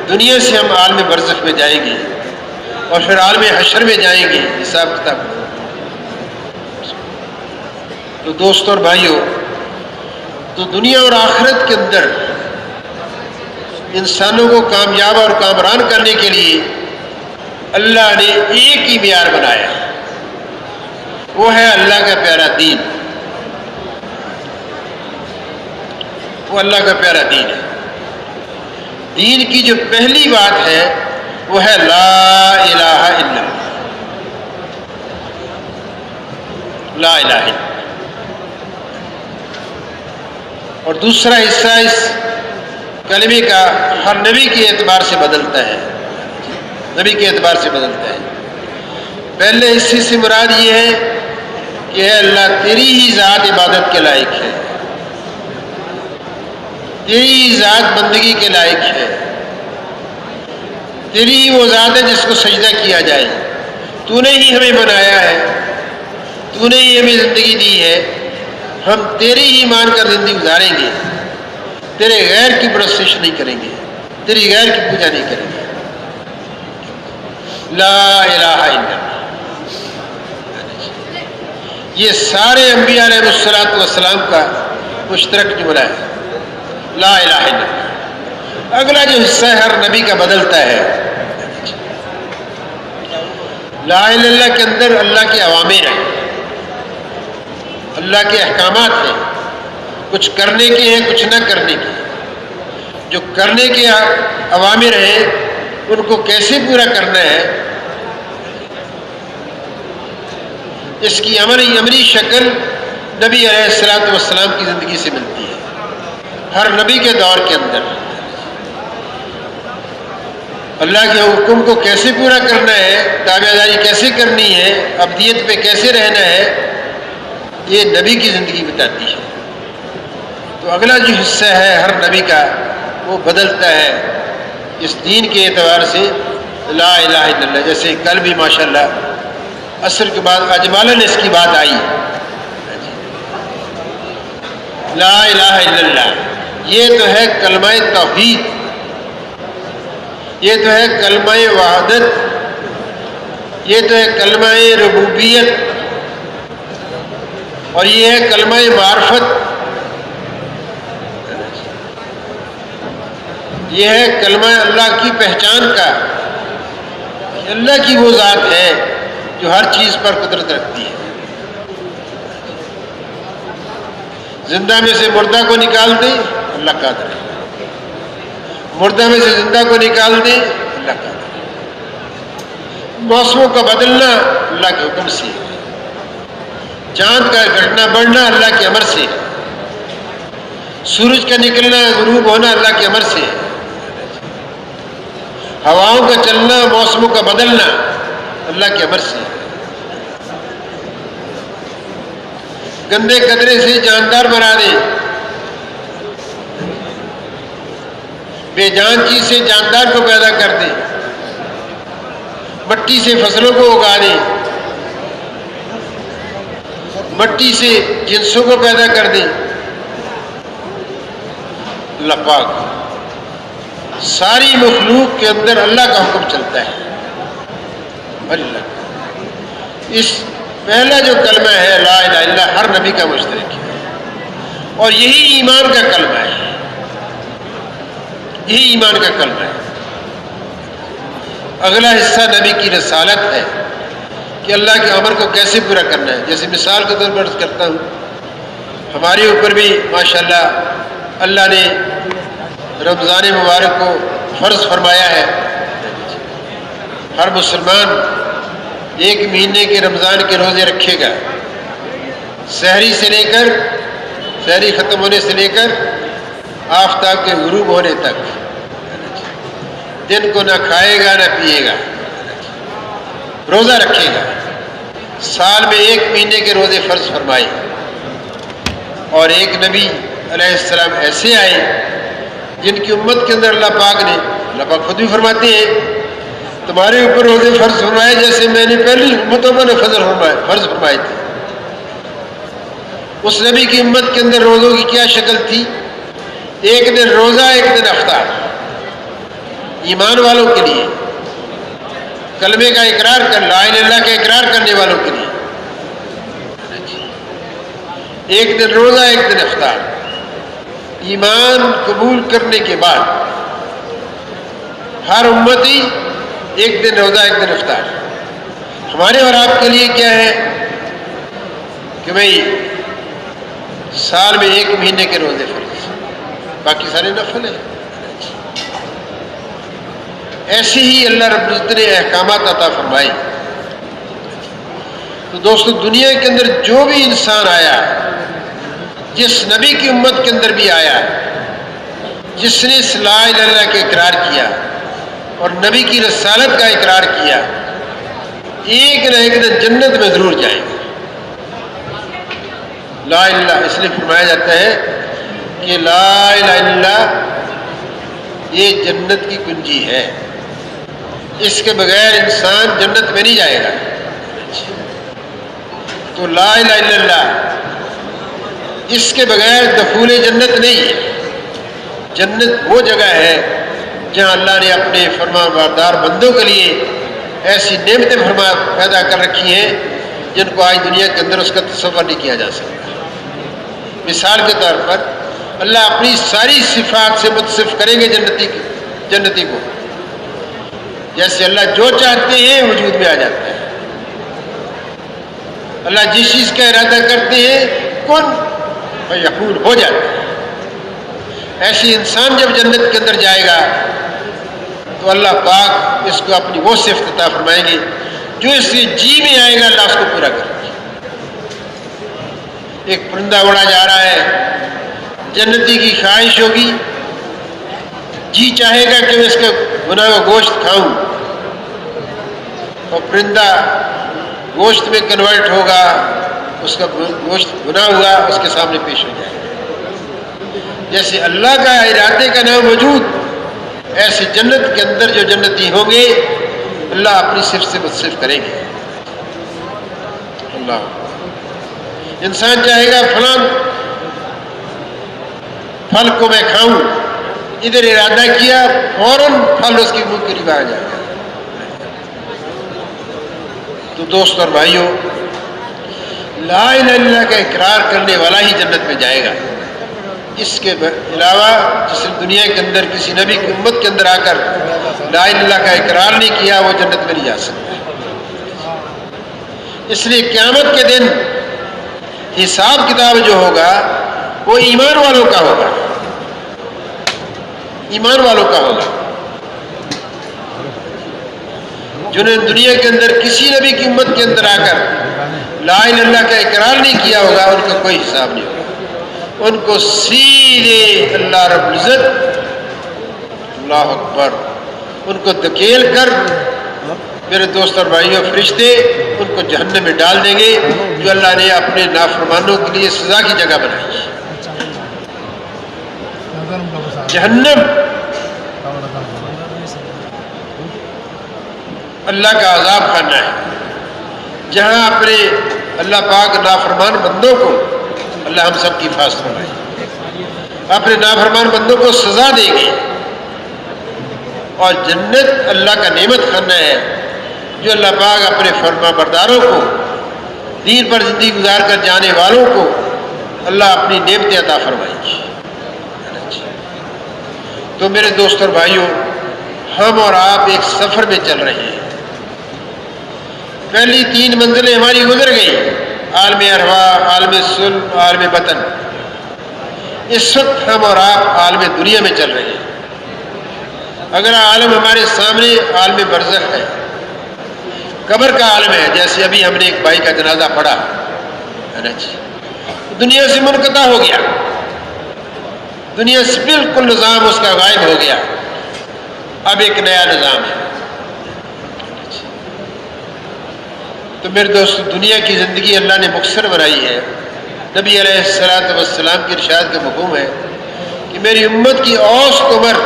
Speaker 1: دنیا سے ہم عالم برزخ میں جائیں گے اور پھر عالم حشر میں جائیں گے حساب کتاب۔ تو دوستوں اور بھائیوں، تو دنیا اور آخرت کے اندر انسانوں کو کامیاب اور کامران کرنے کے لیے اللہ نے ایک ہی معیار بنایا، وہ ہے اللہ کا پیارا دین، وہ اللہ کا پیارا دین ہے۔ دین کی جو پہلی بات ہے وہ ہے لا الہ الا اللہ، لا الہ الا اللہ۔ اور دوسرا حصہ اس کلمے کا ہر نبی کے اعتبار سے بدلتا ہے، نبی کے اعتبار سے بدلتا ہے۔ پہلے حصے سے مراد یہ ہے کہ اے اللہ تیری ہی ذات عبادت کے لائق ہے، تیری ہی ذات بندگی کے لائق ہے، تیری ہی وہ ذات ہے جس کو سجدہ کیا جائے، تو نے ہی ہمیں بنایا ہے، تو نے ہی ہمیں زندگی دی ہے، ہم تیری ہی مان کر زندگی گزاریں گے، تیرے غیر کی پرستش نہیں کریں گے، تیری غیر کی پوجا نہیں کریں گے۔ لا الہ الا اللہ، یہ سارے انبیاء علیہ السلام کا مشترک جملہ ہے، لا الہ الا اللہ۔ اگلا جو حصہ ہے ہر نبی کا بدلتا ہے۔ لا الہ الا اللہ کے اندر اللہ کے اوامر ہیں، اللہ کے احکامات ہیں، کچھ کرنے کے ہیں کچھ نہ کرنے کے۔ جو کرنے کے اوامر ہیں ان کو کیسے پورا کرنا ہے، اس کی عملی شکل نبی علیہ السلام کی زندگی سے ملتی ہے۔ ہر نبی کے دور کے اندر اللہ کے حکم کو کیسے پورا کرنا ہے، تابع داری کیسے کرنی ہے، عبدیت پہ کیسے رہنا ہے، یہ نبی کی زندگی بتاتی ہے۔ تو اگلا جو حصہ ہے ہر نبی کا وہ بدلتا ہے اس دین کے اعتبار سے، لا الہ الا اللہ۔ جیسے کل بھی ماشاءاللہ عصر کے بعد اجمالاً اس کی بات آئی، لا الہ الا اللہ، یہ تو ہے کلمہ توحید، یہ تو ہے کلمہ وحدت، یہ تو ہے کلمہ ربوبیت، اور یہ ہے کلمہ معرفت، یہ ہے کلمہ اللہ کی پہچان کا، اللہ کی وہ ذات ہے جو ہر چیز پر قدرت رکھتی ہے۔ زندہ میں سے مردہ کو نکال دے اللہ قادر ہے، مردہ میں سے زندہ کو نکال دے اللہ قادر ہے، موسموں کا بدلنا اللہ کے حکم سے ہے، چاند کا گھٹنا بڑھنا اللہ کے امر سے ہے، سورج کا نکلنا غروب ہونا اللہ کے امر سے ہے، ہواؤں کا چلنا موسموں کا بدلنا اللہ کے امر سے ہے، گندے قطرے سے جاندار بنا دے، بے جان چیز سے جاندار کو پیدا کر دے، مٹی سے فصلوں کو اگا دے، مٹی سے جنسوں کو پیدا کر دے، اللہ پاک ساری مخلوق کے اندر اللہ کا حکم چلتا ہے۔ اللہ اس پہلا جو کلمہ ہے لا الہ الا اللہ ہر نبی کا مشترک ہے، اور یہی ایمان کا کلمہ ہے، یہی ایمان کا کلمہ ہے۔ اگلا حصہ نبی کی رسالت ہے کہ اللہ کے امر کو کیسے پورا کرنا ہے۔ جیسے مثال کے طور پر عرض کرتا ہوں، ہمارے اوپر بھی ماشاءاللہ اللہ نے رمضان مبارک کو فرض فرمایا ہے، ہر مسلمان ایک مہینے کے رمضان کے روزے رکھے گا، سحری سے لے کر سحری ختم ہونے سے لے کر آفتاب کے غروب ہونے تک، دن کو نہ کھائے گا نہ پیے گا، روزہ رکھے گا۔ سال میں ایک مہینے کے روزے فرض فرمائے، اور ایک نبی علیہ السلام ایسے آئے جن کی امت کے اندر اللہ پاک خود بھی فرماتے ہیں تمہارے اوپر روزے فرض فرمائے جیسے میں نے پہلی امتوں پر فرض فرمائے تھے۔ اس نبی کی امت کے اندر روزوں کی کیا شکل تھی؟ ایک دن روزہ ایک دن افطار، ایمان والوں کے لیے، کلمے کا اقرار کر لا الہ الا اللہ کا اقرار کرنے والوں کے لیے ایک دن روزہ ایک دن افطار، ایمان قبول کرنے کے بعد ہر امتی ایک دن روزہ ایک دن افطار۔ ہمارے اور آپ کے لیے کیا ہے کہ بھئی سال میں ایک مہینے کے روزے فرض، باقی سارے نفل ہیں۔ ایسے ہی اللہ رب العزت نے احکامات عطا فرمائے۔ تو دوستو دنیا کے اندر جو بھی انسان آیا، جس نبی کی امت کے اندر بھی آیا، جس نے لا الہ الا اللہ کا اقرار کیا اور نبی کی رسالت کا اقرار کیا، ایک نہ ایک دن جنت میں ضرور جائے گا۔ لا الہ الا اللہ اس لیے فرمایا جاتا ہے کہ لا الہ الا اللہ یہ جنت کی کنجی ہے، اس کے بغیر انسان جنت میں نہیں جائے گا۔ تو لا الہ الا اللہ اس کے بغیر دخول جنت نہیں ہے۔ جنت وہ جگہ ہے جہاں اللہ نے اپنے فرما بردار بندوں کے لیے ایسی نعمتیں پیدا کر رکھی ہیں جن کو آج دنیا کے اندر اس کا تصور نہیں کیا جا سکتا۔ مثال کے طور پر اللہ اپنی ساری صفات سے متصف کریں گے جنتی کو، جیسے اللہ جو چاہتے ہیں وجود میں آ جاتا ہے۔ اللہ جس چیز کا ارادہ کرتے ہیں کن فیکون ہو جاتا ہے۔ ایسی انسان جب جنت کے اندر جائے گا تو اللہ پاک اس کو اپنی وہ صفت عطا فرمائیں گے جو اس سے جی میں آئے گا، اللہ اس کو پورا کرے گا۔ ایک پرندہ اڑا جا رہا ہے، جنتی کی خواہش ہوگی، جی چاہے گا کہ میں اس کا بنا ہوا گوشت کھاؤں، اور پرندہ گوشت میں کنورٹ ہوگا، اس کا گوشت بنا ہوا اس کے سامنے پیش ہو جائے گا۔ جیسے اللہ کا ارادے کا نام موجود، ایسے جنت کے اندر جو جنتی ہوں گے اللہ اپنی صفت سے متصف کریں گے۔ اللہ انسان چاہے گا فلاں پھل کو میں کھاؤں، ادھر ارادہ کیا فوراً پھل اس کے منہ قریب آ جائے گا۔ تو دوست اور بھائیوں، لا الہ الا اللہ کا اقرار کرنے والا ہی جنت میں جائے گا۔ اس کے علاوہ جس نے دنیا کے اندر کسی نبی کی امت کے اندر آ کر لا الہ الا اللہ کا اقرار نہیں کیا وہ جنت میں نہیں جا سکتا۔ اس لیے قیامت کے دن حساب کتاب جو ہوگا وہ ایمان والوں کا ہوگا، ایمان والوں کا ہوگا، جنہوں نے دنیا کے اندر کسی نبی کی امت کے اندر آ کر لا الہ الا اللہ کا اقرار نہیں کیا ہوگا، ان کا کوئی حساب نہیں ہوگا، ان کو سیدھے اللہ رب العزت، اللہ اکبر، ان کو دھکیل کر میرے دوست اور بھائیوں فرشتے ان کو جہنم میں ڈال دیں گے، جو اللہ نے اپنے نافرمانوں کے لیے سزا کی جگہ بنائی ہے۔ جہنم اللہ کا عذاب خانہ ہے، جہاں اپنے اللہ پاک نافرمان بندوں کو، اللہ ہم سب کی حفاظت فرمائے، اپنے نافرمان بندوں کو سزا دیں گے، اور جنت اللہ کا نعمت خانہ ہے، جو اللہ پاک اپنے فرما برداروں کو، دین پر زندگی گزار کر جانے والوں کو اللہ اپنی نعمتیں عطا فرمائے گی۔ تو میرے دوست اور بھائیوں، ہم اور آپ ایک سفر میں چل رہے ہیں۔ پہلی 3 منزلیں ہماری گزر گئی، عالم ارواح، عالم صلب، عالم بطن۔ اس وقت ہم اور آپ عالم دنیا میں چل رہے ہیں۔ اگر عالم ہمارے سامنے عالم برزخ ہے، قبر کا عالم ہے، جیسے ابھی ہم نے ایک بھائی کا جنازہ پڑھا ہے نا جی، دنیا سے منقطع ہو گیا، دنیا سے بالکل نظام اس کا غائب ہو گیا، اب ایک نیا نظام ہے۔ تو میرے دوست، دنیا کی زندگی اللہ نے مختصر بنائی ہے۔ نبی علیہ السلام کی ارشاد کا مفہوم ہے کہ میری امت کی اوسط عمر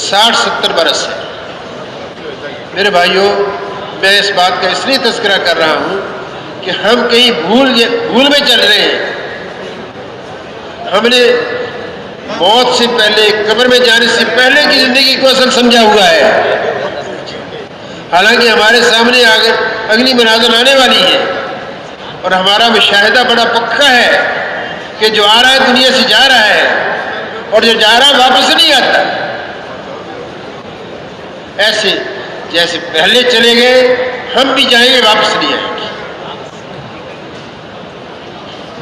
Speaker 1: 60-70 برس ہے۔ میرے بھائیوں، میں اس بات کا اس لیے تذکرہ کر رہا ہوں کہ ہم کہیں بھول میں چل رہے ہیں۔ ہم نے موت سے پہلے، قبر میں جانے سے پہلے کی زندگی کو اصل سمجھا ہوا ہے، حالانکہ ہمارے سامنے اگلی منازل آنے والی ہے، اور ہمارا مشاہدہ بڑا پکا ہے کہ جو آ رہا ہے دنیا سے جا رہا ہے، اور جو جا رہا ہے واپس نہیں آتا۔ ایسے جیسے پہلے چلے گئے، ہم بھی جائیں گے، واپس نہیں آئیں گے۔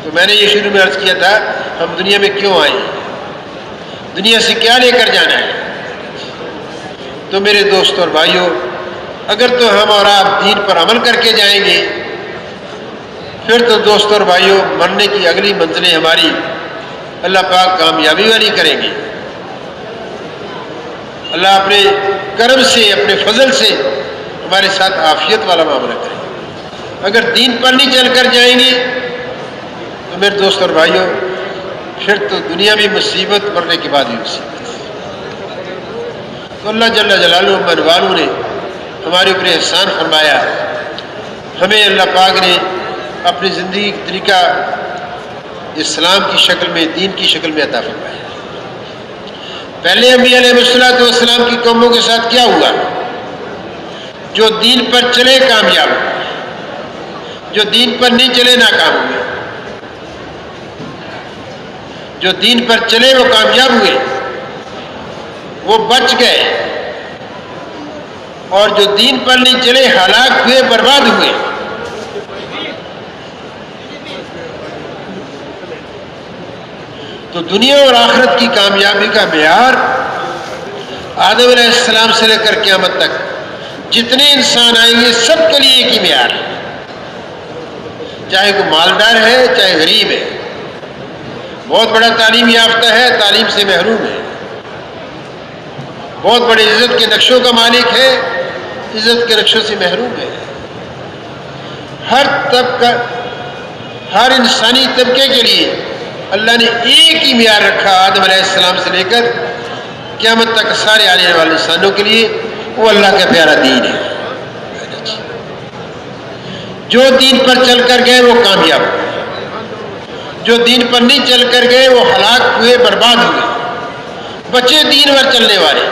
Speaker 1: تو میں نے یہ شروع میں عرض کیا تھا، ہم دنیا میں کیوں آئے ہیں، دنیا سے کیا لے کر جانا ہے۔ تو میرے دوست اور بھائیوں، اگر تو ہم اور آپ دین پر عمل کر کے جائیں گے، پھر تو دوست اور بھائیوں، مرنے کی اگلی منزلیں ہماری اللہ پاک کامیابی والی کریں گے۔ اللہ اپنے کرم سے، اپنے فضل سے ہمارے ساتھ عافیت والا معاملہ کریں گے۔ اگر دین پر نہیں چل کر جائیں گے تو میرے دوست اور بھائیوں، پھر تو دنیا بھی مصیبت، مرنے کے بعد بھی مصیبت۔ تو اللہ جل جلالہ من والو نے ہمارے اوپر احسان فرمایا، ہمیں اللہ پاک نے اپنی زندگی کا طریقہ اسلام کی شکل میں، دین کی شکل میں عطا فرمایا۔ پہلے انبیاء علیہ السلام کی قوموں کے ساتھ کیا ہوا؟ جو دین پر چلے کامیاب ہوئے، جو دین پر نہیں چلے ناکام ہوئے۔ جو دین پر چلے وہ کامیاب ہوئے، وہ بچ گئے، اور جو دین پر نہیں چلے ہلاک ہوئے، برباد ہوئے۔ تو دنیا اور آخرت کی کامیابی کا معیار آدم علیہ السلام سے لے کر قیامت تک جتنے انسان آئیں گے، سب کے لیے ایک ہی معیار ہے، چاہے کوئی مالدار ہے، چاہے غریب ہے، بہت بڑا تعلیم یافتہ ہے، تعلیم سے محروم ہے، بہت بڑے عزت کے نقشوں کا مالک ہے، عزت کے نقشوں سے محروم ہے۔ ہر طبقہ، ہر انسانی طبقے کے لیے اللہ نے ایک ہی معیار رکھا، آدم علیہ السلام سے لے کر قیامت تک سارے آنے والے انسانوں کے لیے، وہ اللہ کا پیارا دین ہے۔ جو دین پر چل کر گئے وہ کامیاب ہوئے، جو دین پر نہیں چل کر گئے وہ ہلاک ہوئے، برباد ہوئے۔ بچے دین پر چلنے والے،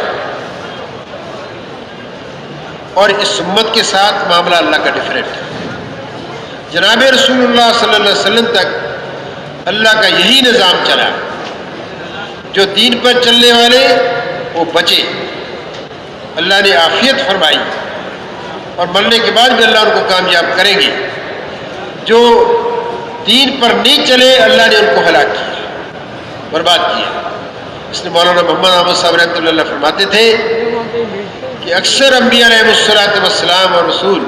Speaker 1: اور اس امت کے ساتھ معاملہ اللہ کا ڈیفرنٹ ہے۔ جناب رسول اللہ صلی اللہ علیہ وسلم تک اللہ کا یہی نظام چلا، جو دین پر چلنے والے وہ بچے، اللہ نے عافیت فرمائی، اور مرنے کے بعد بھی اللہ ان کو کامیاب کریں گے۔ جو دین پر نہیں چلے، اللہ نے ان کو ہلاک کیا۔ برباد کیا. اس لیے مولانا محمد احمد صاحب رحمۃ اللہ علیہ فرماتے تھے کہ اکثر انبیاء علیہ الصلوۃ والسلام اور رسول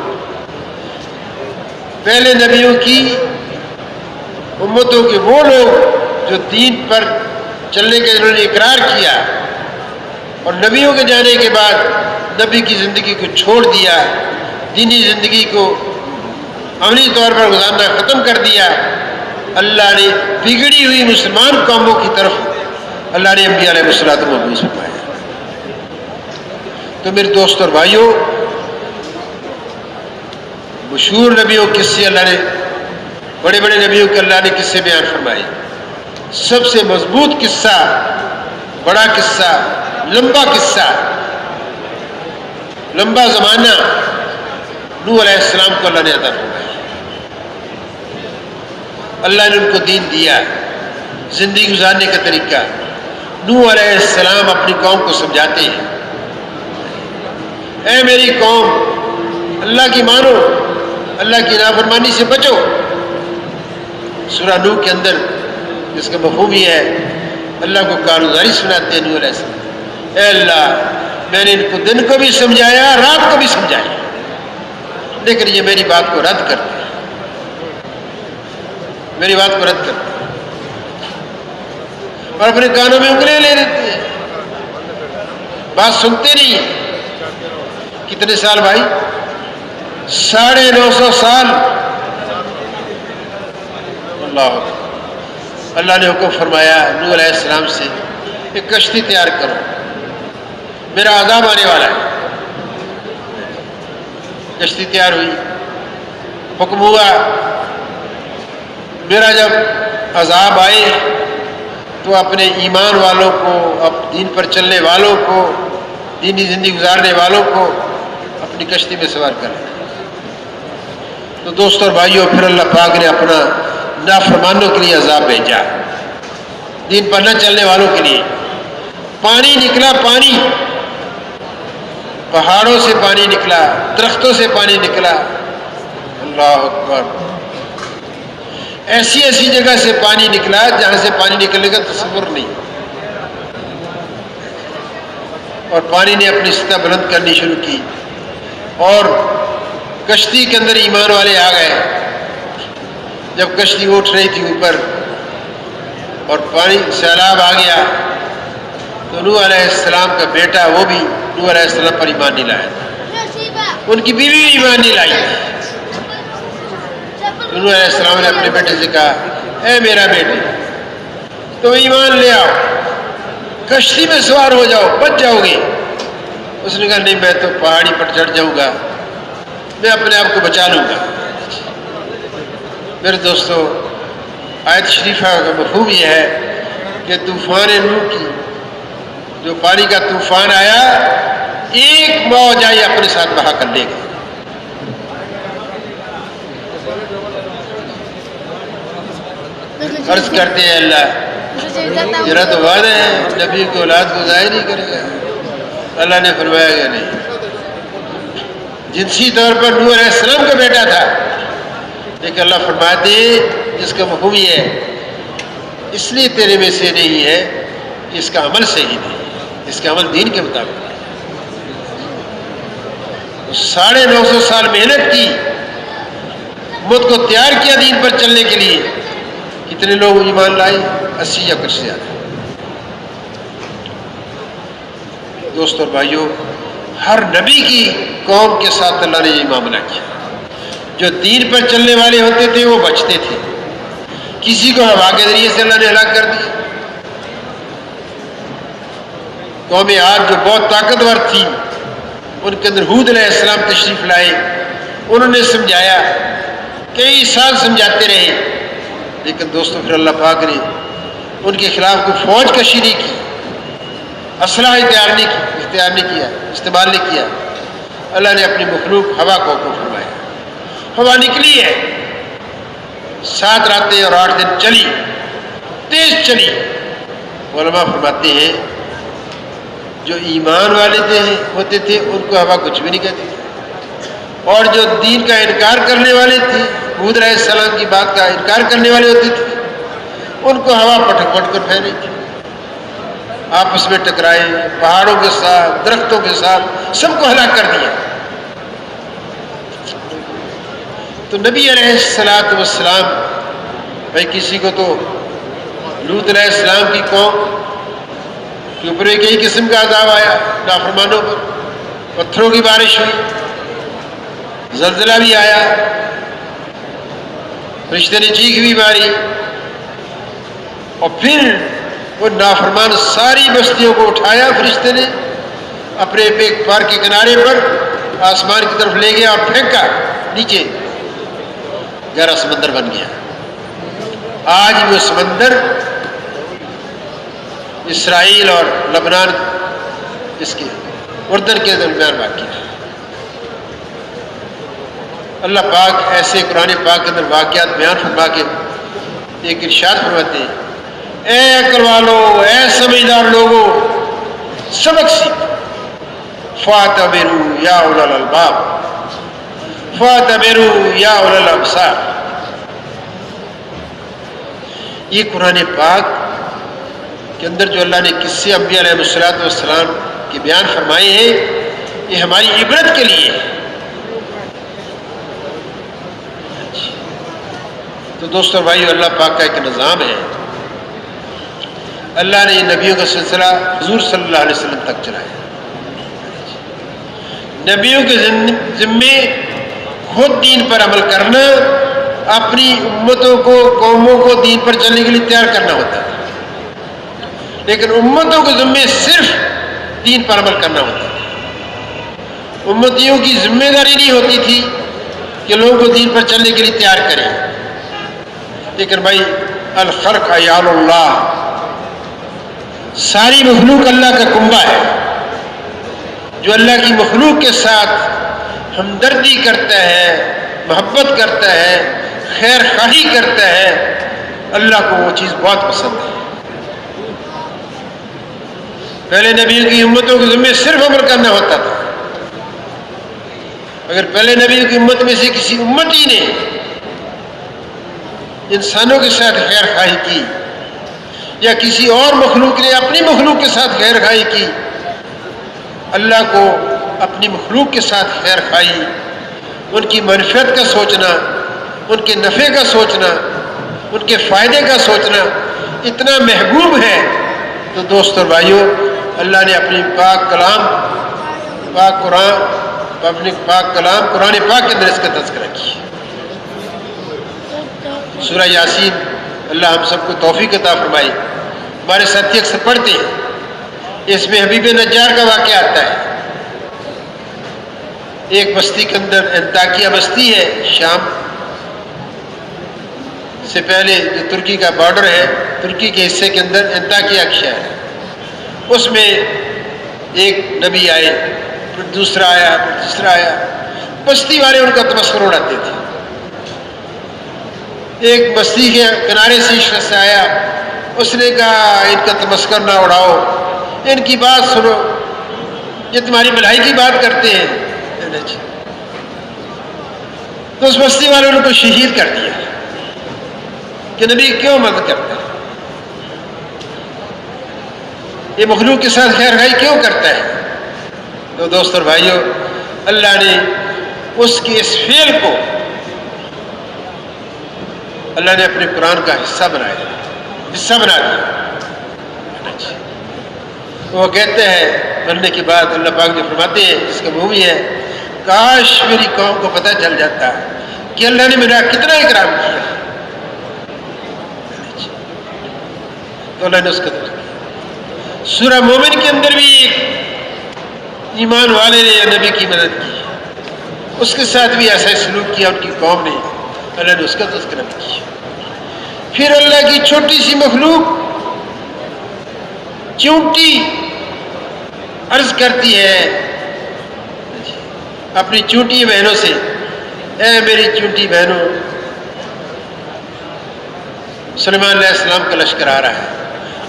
Speaker 1: پہلے نبیوں کی امتوں کے وہ لوگ جو دین پر چلنے کے انہوں نے اقرار کیا اور نبیوں کے جانے کے بعد نبی کی زندگی کو چھوڑ دیا, دینی زندگی کو عملی طور پر گزارنا ختم کر دیا, اللہ نے بگڑی ہوئی مسلمان قوموں کی طرف اللہ نے انبیاء علیہ الصلوۃ مبعوث فرمایا. تو میرے دوست اور بھائیوں, مشہور نبیوں کے قصے اللہ نے, بڑے بڑے نبیوں کے اللہ نے قصے بیان فرمائے. سب سے مضبوط قصہ, بڑا قصہ, لمبا قصہ, لمبا زمانہ نوح علیہ السلام کو اللہ نے عطا فرمایا. اللہ نے ان کو دین دیا, زندگی گزارنے کا طریقہ. نوح علیہ السلام اپنی قوم کو سمجھاتے ہیں, اے میری قوم اللہ کی مانو, اللہ کی نافرمانی سے بچو. سورہ نوح کے اندر اس کا مفہوم یہ ہے, اللہ کو کارگزاری سناتے ہیں نوح علیہ السلام, اے اللہ میں نے ان کو دن کو بھی سمجھایا, رات کو بھی سمجھایا, لیکن یہ میری بات کو رد کرتے ہیں, میری بات کو رد کرتے ہیں اور اپنے کانوں میں انگلیاں لے لیتے ہیں, بات سنتے نہیں. کتنے سال بھائی؟ 950 سال. اللہ نے حکم فرمایا نوح علیہ السلام سے, ایک کشتی تیار کرو, میرا عذاب آنے والا ہے. کشتی تیار ہوئی, حکم ہوا میرا جب عذاب آئے تو اپنے ایمان والوں کو, اب دین پر چلنے والوں کو, دینی زندگی گزارنے والوں کو اپنی کشتی میں سوار کریں. تو دوستوں اور بھائیوں, پھر اللہ پاک نے اپنا نافرمانوں کے لیے عذاب بھیجا, دین پر نہ چلنے والوں کے لیے. پانی نکلا, پانی, پہاڑوں سے پانی نکلا, درختوں سے پانی نکلا. اللہ اکبر. ایسی ایسی جگہ سے پانی نکلا جہاں سے پانی نکلنے کا تصور نہیں, اور پانی نے اپنی سطح بلند کرنی شروع کی اور کشتی کے اندر ایمان والے آ گئے. جب کشتی اٹھ رہی تھی اوپر اور پانی سیلاب آ گیا تو نوح علیہ السلام کا بیٹا, وہ بھی نوح علیہ السلام پر ایمان نہیں لایا, ان کی بیوی بھی ایمان نہیں لائی. نوح علیہ السلام نے اپنے بیٹے سے کہا, اے میرا بیٹے تم ایمان لے آؤ, کشتی میں سوار ہو جاؤ, بچ جاؤ گے. اس نے کہا نہیں, میں تو پہاڑی پر چڑھ جاؤں گا, میں اپنے آپ کو بچا لوں گا. میرے دوستو, آیت شریفہ کا مفہوم یہ ہے کہ طوفان نوح کی, جو پانی کا طوفان آیا, ایک موج آئی اپنے ساتھ بہا کر لے گئی. عرض کرتے ہیں اللہ ذرا تو وعدہ ہے نبی کی اولاد کو ضائع نہیں کرے گا. اللہ نے فرمایا کہ نہیں, جنسی طور پر نوح علیہ السلام کا بیٹا تھا, لیکن اللہ فرماتے جس کا مفہوم یہ ہے اس لیے تیرے میں سے نہیں ہے کہ اس کا عمل صحیح نہیں, اس کا عمل دین کے مطابق. 950 سال محنت کی, امت کو تیار کیا دین پر چلنے کے لیے. کتنے لوگ ایمان لائے؟ 80 یا کچھ زیادہ. دوستوں اور بھائیوں, ہر نبی کی قوم کے ساتھ اللہ نے یہ معاملہ کیا. جو دین پر چلنے والے ہوتے تھے وہ بچتے تھے, کسی کو ہوا کے ذریعے سے اللہ نے ہلاک کر دیا. قوم عاد جو بہت طاقتور تھی, ان کے اندر ہود علیہ السلام تشریف لائے, انہوں نے سمجھایا, کئی سال سمجھاتے رہے, لیکن دوستوں پھر اللہ پاک نے ان کے خلاف کوئی فوج کشی نہیں کی, اسلحہ اختیار نہیں کیا, استعمال نہیں کیا. اللہ نے اپنی مخلوق ہوا کو حکم فرمایا, ہوا نکلی ہے, 7 راتیں اور 8 دن چلی, تیز چلی. علماء فرماتے ہیں جو ایمان والے ہوتے تھے ان کو ہوا کچھ بھی نہیں کہتی تھی, اور جو دین کا انکار کرنے والے تھے, ہود علیہ السلام کی بات کا انکار کرنے والے ہوتے تھے, ان کو ہوا پٹک پٹ کر پھیلی تھی. آپس میں ٹکرائے، پہاڑوں کے ساتھ، درختوں کے ساتھ، سب کو ہلاک کر دیا۔ تو نبی علیہ السلام بھائی کسی کو تو لوط علیہ السلام کی قوم کے اوپر ایک ہی قسم کا عذاب آیا، نافرمانوں پر پتھروں کی بارش ہوئی، زلزلہ بھی آیا، فرشتے نے چیخ بھی ماری، اور پھر وہ نافرمان ساری بستیوں کو اٹھایا فرشتے نے اپنے ایک پار کے کنارے پر آسمان کی طرف لے گیا اور پھینکا نیچے، گہرا سمندر بن گیا۔ آج وہ سمندر اسرائیل اور لبنان اس کے اردن کے درمیان واقع ہے۔ اللہ پاک ایسے قرآن پاک کے اندر واقعات بیان فرما کے ایک ارشاد فرماتے ہیں، اے عقل والو، اے سمجھدار لوگو، سبق سیکھ، فَاعْتَبِرُوا يَا أُولَى الْأَلْبَابِ فَاعْتَبِرُوا يَا أُولَى الْأَبْصَارِ۔ یہ قرآن پاک کے اندر جو اللہ نے قصے انبیاء علیہ السلام کے بیان فرمائے ہیں، یہ ہماری عبرت کے لیے ہے۔ تو دوستو بھائیو، اللہ پاک کا ایک نظام ہے، اللہ نے نبیوں کا سلسلہ حضور صلی اللہ علیہ وسلم تک چلایا۔ نبیوں کے ذمے خود دین پر عمل کرنا، اپنی امتوں کو، قوموں کو دین پر چلنے کے لیے تیار کرنا ہوتا ہے، لیکن امتوں کے ذمے صرف دین پر عمل کرنا ہوتا ہے۔ امتیوں کی ذمہ داری نہیں ہوتی تھی کہ لوگوں کو دین پر چلنے کے لیے تیار کریں، لیکن بھائی الخلق عیال اللہ، ساری مخلوق اللہ کا کنبہ ہے۔ جو اللہ کی مخلوق کے ساتھ ہمدردی کرتا ہے، محبت کرتا ہے، خیر خواہی کرتا ہے، اللہ کو وہ چیز بہت پسند ہے۔ پہلے نبیوں کی امتوں کے ذمہ صرف عمل کرنا ہوتا تھا۔ اگر پہلے نبیوں کی امت میں سے کسی امتی نے انسانوں کے ساتھ خیر خواہی کی، یا کسی اور مخلوق نے اپنی مخلوق کے ساتھ خیر خواہی کی، اللہ کو اپنی مخلوق کے ساتھ خیر خواہی، ان کی منفعت کا سوچنا، ان کے نفع کا سوچنا، ان کے فائدے کا سوچنا اتنا محبوب ہے، تو دوستو اور بھائیو، اللہ نے اپنی پاک کلام، پاک قرآن، اپنے پاک کلام قرآن پاک کے اندر اس کا تذکرہ کیا۔ سورہ یاسین، اللہ ہم سب کو توفیق عطا فرمائے، ہمارے ساتھی اکثر پڑھتے ہیں، اس میں حبیب نجار کا واقعہ آتا ہے۔ ایک بستی کے اندر، انطاکیہ بستی ہے، شام سے پہلے جو ترکی کا بارڈر ہے، ترکی کے حصے کے اندر انطاکیہ ایک شہر ہے، اس میں ایک نبی آئے، پھر دوسرا آیا، پھر تیسرا آیا، بستی والے ان کا تمسخر اڑاتے تھے۔ ایک بستی کے کنارے سے شخص آیا، اس نے کہا ان کا تمسخر نہ اڑاؤ، ان کی بات سنو، یہ تمہاری بھلائی کی بات کرتے ہیں۔ تو اس بستی والوں نے ان کو شہید کر دیا کہ نبی کیوں مدد کرتا ہے، یہ مخلوق کے ساتھ خیر خواہی کیوں کرتا ہے؟ تو دوستو اور بھائیو، اللہ نے اس کے اس فعل کو اللہ نے اپنے قرآن کا حصہ بنا دیا۔ وہ کہتے ہیں مرنے کے بعد، اللہ پاک جو فرماتے ہیں، جس کا مفہوم ہے، کاش میری قوم کو پتہ چل جاتا کہ اللہ نے میرا کتنا اکرام کیا۔ تو اللہ نے اس کا ذکر کیا۔ سورہ مومن کے اندر بھی ایک ایمان والے نے نبی کی مدد کی، اس کے ساتھ بھی ایسا سلوک کیا ان کی قوم نے، اللہ نے اس کا تذکرہ بھی کیا۔ پھر اللہ کی چھوٹی سی مخلوق چونٹی عرض کرتی ہے اپنی چونٹی بہنوں سے، اے میری چونٹی بہنوں، سلیمان علیہ السلام کا لشکر آ رہا ہے،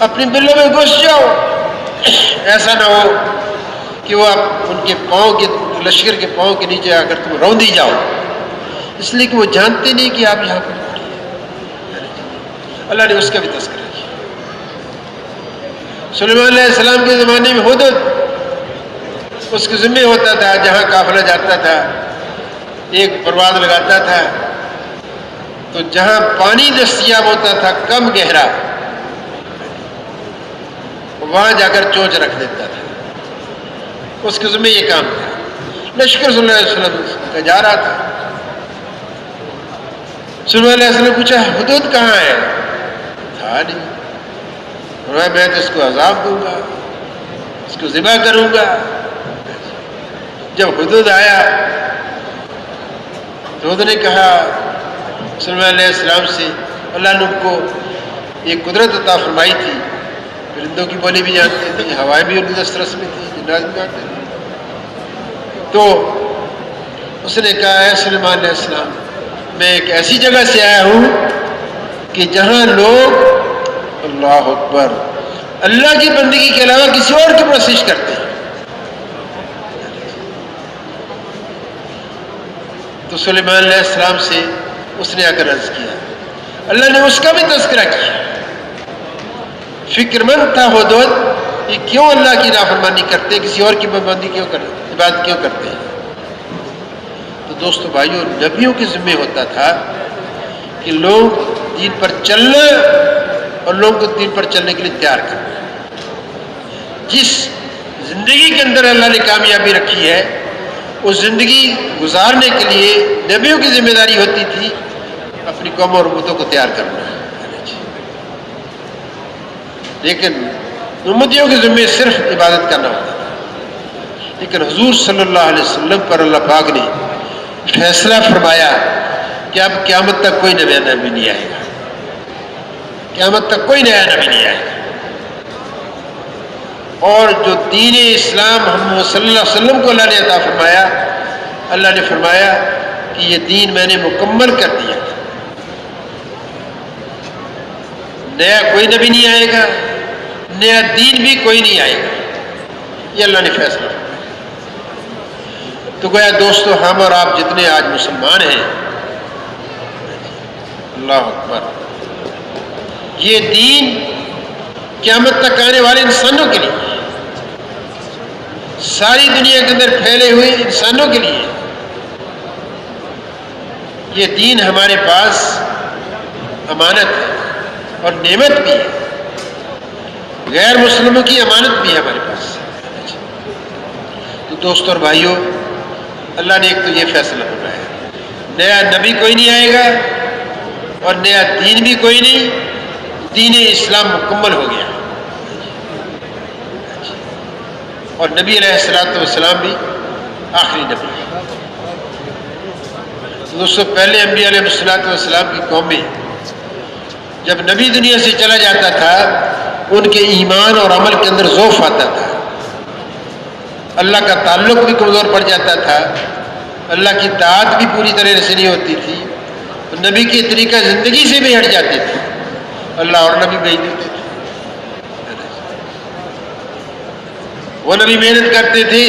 Speaker 1: اپنی بلوں میں گھس جاؤ، ایسا نہ ہو کہ وہ ان کے پاؤں کے، لشکر کے پاؤں کے نیچے آ کر تم روندی جاؤ، اس لیے کہ وہ جانتے نہیں کہ آپ یہاں پر کھڑے ہیں۔ اللہ نے اس کا بھی تذکرہ کیا۔ سلیمان علیہ السلام کے زمانے میں ہدہد اس کے ذمہ ہوتا تھا، جہاں قافلہ جاتا تھا ایک پرواز لگاتا تھا، تو جہاں پانی دستیاب ہوتا تھا کم گہرا، وہاں جا کر چونچ رکھ دیتا تھا، اس کے ذمہ یہ کام تھا۔ لشکر صلی اللہ علیہ وسلم کا جا رہا تھا، سلیمان علیہ السلام نے پوچھا ہدہد کہاں ہے؟ تھا نہیں۔ میں تو اس کو عذاب دوں گا، اس کو ذبح کروں گا۔ جب ہدہد آیا تو ہدہد نے کہا سلیمان علیہ السلام سے، اللہ نے ان کو ایک قدرت عطا فرمائی تھی، پرندوں کی بولی بھی جانتے تھے، ہوائیں بھی ان کی دسترس میں تھی، جنات بھی جانتے تھے۔ تو اس نے کہا اے سلیمان علیہ السلام، میں ایک ایسی جگہ سے آیا ہوں کہ جہاں لوگ اللہ اکبر اللہ کی بندگی کے علاوہ کسی اور کی پرستش کرتے ہیں۔ تو سلیمان علیہ السلام سے اس نے آ کر عرض کیا، اللہ نے اس کا بھی تذکرہ کیا، فکر مند تھا ہدہد یہ کیوں اللہ کی نافرمانی کرتے، کسی اور کی پابندی کیوں کرتے، عبادت کیوں کرتے ہیں۔ تو دوستو بھائیو، نبیوں کے ذمہ ہوتا تھا کہ لوگ دین پر چلنا اور لوگوں کو دین پر چلنے کے لیے تیار کرنا۔ جس زندگی کے اندر اللہ نے کامیابی رکھی ہے اس زندگی گزارنے کے لیے نبیوں کی ذمہ داری ہوتی تھی اپنی قوم اور امتوں کو تیار کرنا۔ لیکن امتیوں کے ذمہ صرف عبادت کرنا ہوتا تھا، لیکن حضور صلی اللہ علیہ وسلم پر اللہ پاک نے فیصلہ فرمایا کہ اب قیامت تک کوئی نیا نبی نہیں آئے گا، قیامت تک کوئی نیا نبی نہیں آئے گا، اور جو دین اسلام محمد صلی اللہ علیہ وسلم کو اللہ نے عطا فرمایا، اللہ نے فرمایا کہ یہ دین میں نے مکمل کر دیا، نیا کوئی نبی نہیں آئے گا، نیا دین بھی کوئی نہیں آئے گا، یہ اللہ نے فیصلہ فرمایا۔ تو گویا دوستو، ہم اور آپ جتنے آج مسلمان ہیں، اللہ اکبر، یہ دین قیامت تک آنے والے انسانوں کے لیے، ساری دنیا کے اندر پھیلے ہوئے انسانوں کے لیے، یہ دین ہمارے پاس امانت ہے اور نعمت بھی ہے، غیر مسلموں کی امانت بھی ہے ہمارے پاس۔ تو دوستو اور بھائیوں، اللہ نے ایک تو یہ فیصلہ فرمایا، نیا نبی کوئی نہیں آئے گا اور نیا دین بھی کوئی نہیں، دین اسلام مکمل ہو گیا، اور نبی علیہ السلام بھی آخری نبی ہے۔ دوستو، پہلے انبیاء علیہ السلام کی قومیں جب نبی دنیا سے چلا جاتا تھا ان کے ایمان اور عمل کے اندر ضعف آتا تھا، اللہ کا تعلق بھی کمزور پڑ جاتا تھا، اللہ کی اطاعت بھی پوری طرح سے نہیں ہوتی تھی، نبی کے طریقہ زندگی سے بھی ہٹ جاتے تھے، اللہ اور نبی بھیج دیتے تھے۔ وہ نبی محنت کرتے تھے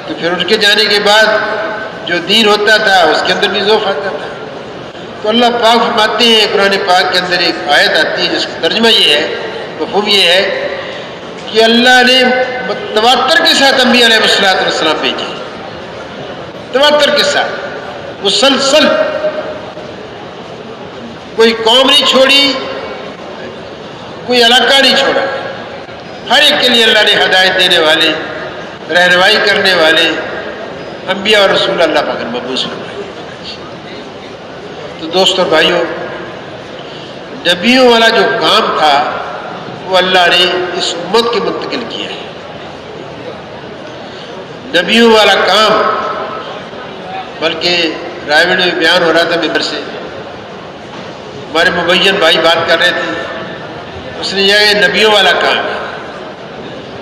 Speaker 1: تو پھر ان کے جانے کے بعد جو دین ہوتا تھا اس کے اندر بھی ضعف آتا تھا۔ تو اللہ پاک فرماتے ہیں قرآن پاک کے اندر ایک آیت آتی ہے جس کا ترجمہ یہ ہے، مفہوم یہ ہے کہ اللہ نے تواتر کے ساتھ انبیاء علیہ السلام بھیجے، تواتر کے ساتھ مسلسل، کوئی قوم نہیں چھوڑی، کوئی علاقہ نہیں چھوڑا، ہر ایک کے لیے اللہ نے ہدایت دینے والے، رہنمائی کرنے والے انبیاء اور رسول اللہ پاک نے مبعوث فرمائے۔ تو دوستو اور بھائیوں، نبیوں والا جو کام تھا وہ اللہ نے اس امت کے منتقل کیا ہے۔ نبیوں والا کام، بلکہ رائے میں بیان ہو رہا تھا ممبر سے، ہمارے مبین بھائی بات کر رہے تھے، اس نے یہ نبیوں والا کام ہے۔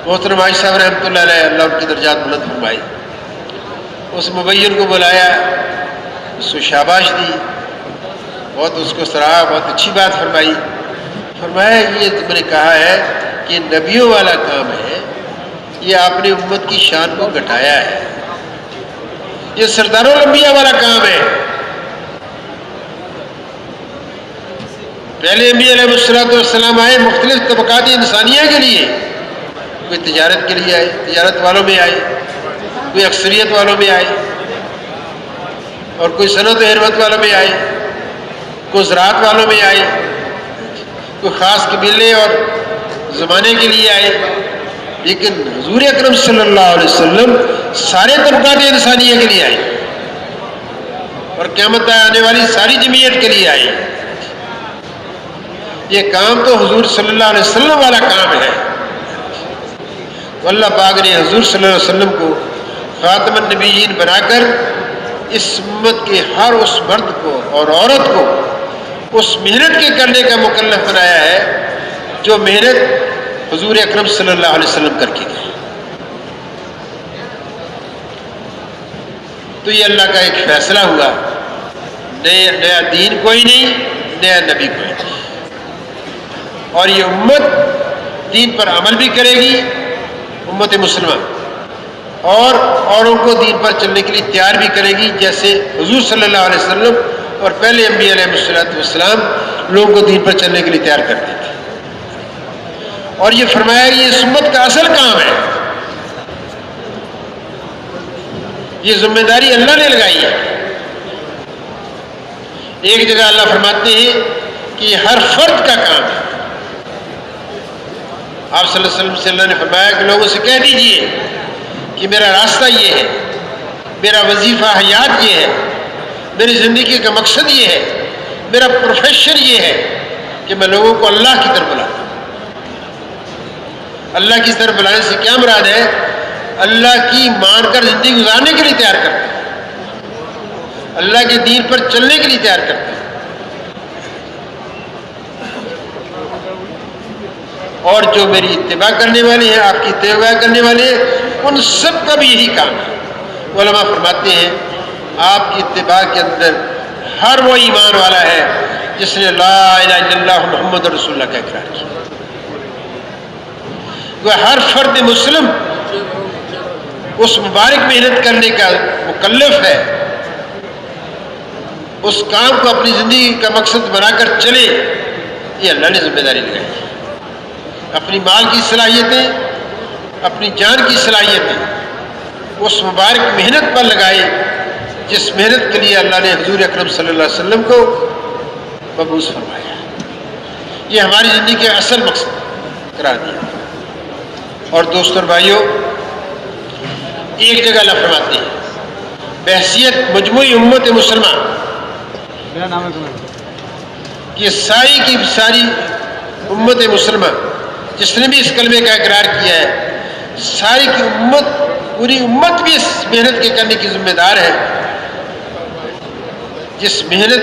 Speaker 1: محترم عائشہ صاحب رحمۃ اللہ علیہ، اللہ ان کی درجات بلند فرمائی، اس مبین کو بلایا، اس کو شاباش دی، بہت اس کو سراہا، بہت اچھی بات فرمائی، فرمایا یہ تم نے کہا ہے کہ نبیوں والا کام ہے، یہ آپ نے امت کی شان کو گھٹایا ہے، یہ سرداروں الانبیاء والا کام ہے۔ پہلے انبیاء علیہ السلام آئے مختلف طبقات انسانیہ کے لیے، کوئی تجارت کے لیے آئے، تجارت والوں میں آئے، کوئی اکثریت والوں میں آئے، اور کوئی صنعت و حرفت والوں میں آئے، کوئی زراعت والوں میں آئے، کوئی خاص قبیلے اور زمانے کے لیے آئے، لیکن حضور اکرم صلی اللہ علیہ وسلم سارے طبقات انسانیہ کے لیے آئے اور قیامت آنے والی ساری جمعیت کے لیے آئے۔ یہ کام تو حضور صلی اللہ علیہ وسلم والا کام ہے، تو اللہ پاک نے حضور صلی اللہ علیہ وسلم کو خاتم النبیین بنا کر اس امت کے ہر اس مرد کو اور عورت کو اس محنت کے کرنے کا مکلف بنایا ہے جو محنت حضور اکرم صلی اللہ علیہ وسلم کر کے گئے۔ تو یہ اللہ کا ایک فیصلہ ہوا، نیا دین کوئی نہیں، نیا نبی کوئی نہیں، اور یہ امت دین پر عمل بھی کرے گی، امت مسلمہ، اور اوروں کو دین پر چلنے کے لیے تیار بھی کرے گی، جیسے حضور صلی اللہ علیہ وسلم اور پہلے انبیاء علیہ السلام لوگوں کو دین پر چلنے کے لیے تیار کرتے تھے۔ اور یہ فرمایا کہ یہ اس امت کا اصل کام ہے، یہ ذمہ داری اللہ نے لگائی ہے۔ ایک جگہ اللہ فرماتے ہیں کہ یہ ہر فرد کا کام ہے۔ آپ صلی اللہ علیہ وسلم سے اللہ نے فرمایا کہ لوگوں سے کہہ دیجئے کہ میرا راستہ یہ ہے، میرا وظیفہ حیات یہ ہے، میری زندگی کا مقصد یہ ہے، میرا پروفیشن یہ ہے کہ میں لوگوں کو اللہ کی طرف بلاؤں۔ اللہ کی طرف بلانے سے کیا مراد ہے؟ اللہ کی مان کر زندگی گزارنے کے لیے تیار کرتے ہیں، اللہ کے دین پر چلنے کے لیے تیار کرتے ہیں۔ اور جو میری اتباع کرنے والے ہیں، آپ کی اتباع کرنے والے ہیں، ان سب کا بھی یہی کام ہے۔ علماء فرماتے ہیں آپ کی اتباع کے اندر ہر وہ ایمان والا ہے جس نے لا الہ الا اللہ محمد رسول اللہ کا اقرار کیا۔ وہ ہر فرد مسلم اس مبارک محنت کرنے کا مکلف ہے، اس کام کو اپنی زندگی کا مقصد بنا کر چلے، یہ اللہ نے ذمہ داری لگائی ہے۔ اپنی مال کی صلاحیتیں، اپنی جان کی صلاحیتیں اس مبارک محنت پر لگائے جس محنت کے لیے اللہ نے حضور اکرم صلی اللہ علیہ وسلم کو مبعوث فرمایا۔ یہ ہماری زندگی کے اصل مقصد قرار دیا۔ اور دوستوں اور بھائیوں، ایک جگہ اللہ فرماتے ہیں بحیثیت مجموعی امت مسلمہ کہ ساری کی ساری امت مسلمہ جس نے بھی اس کلمے کا اقرار کیا ہے، ساری کی امت، پوری امت بھی اس محنت کے کرنے کی ذمہ دار ہے جس محنت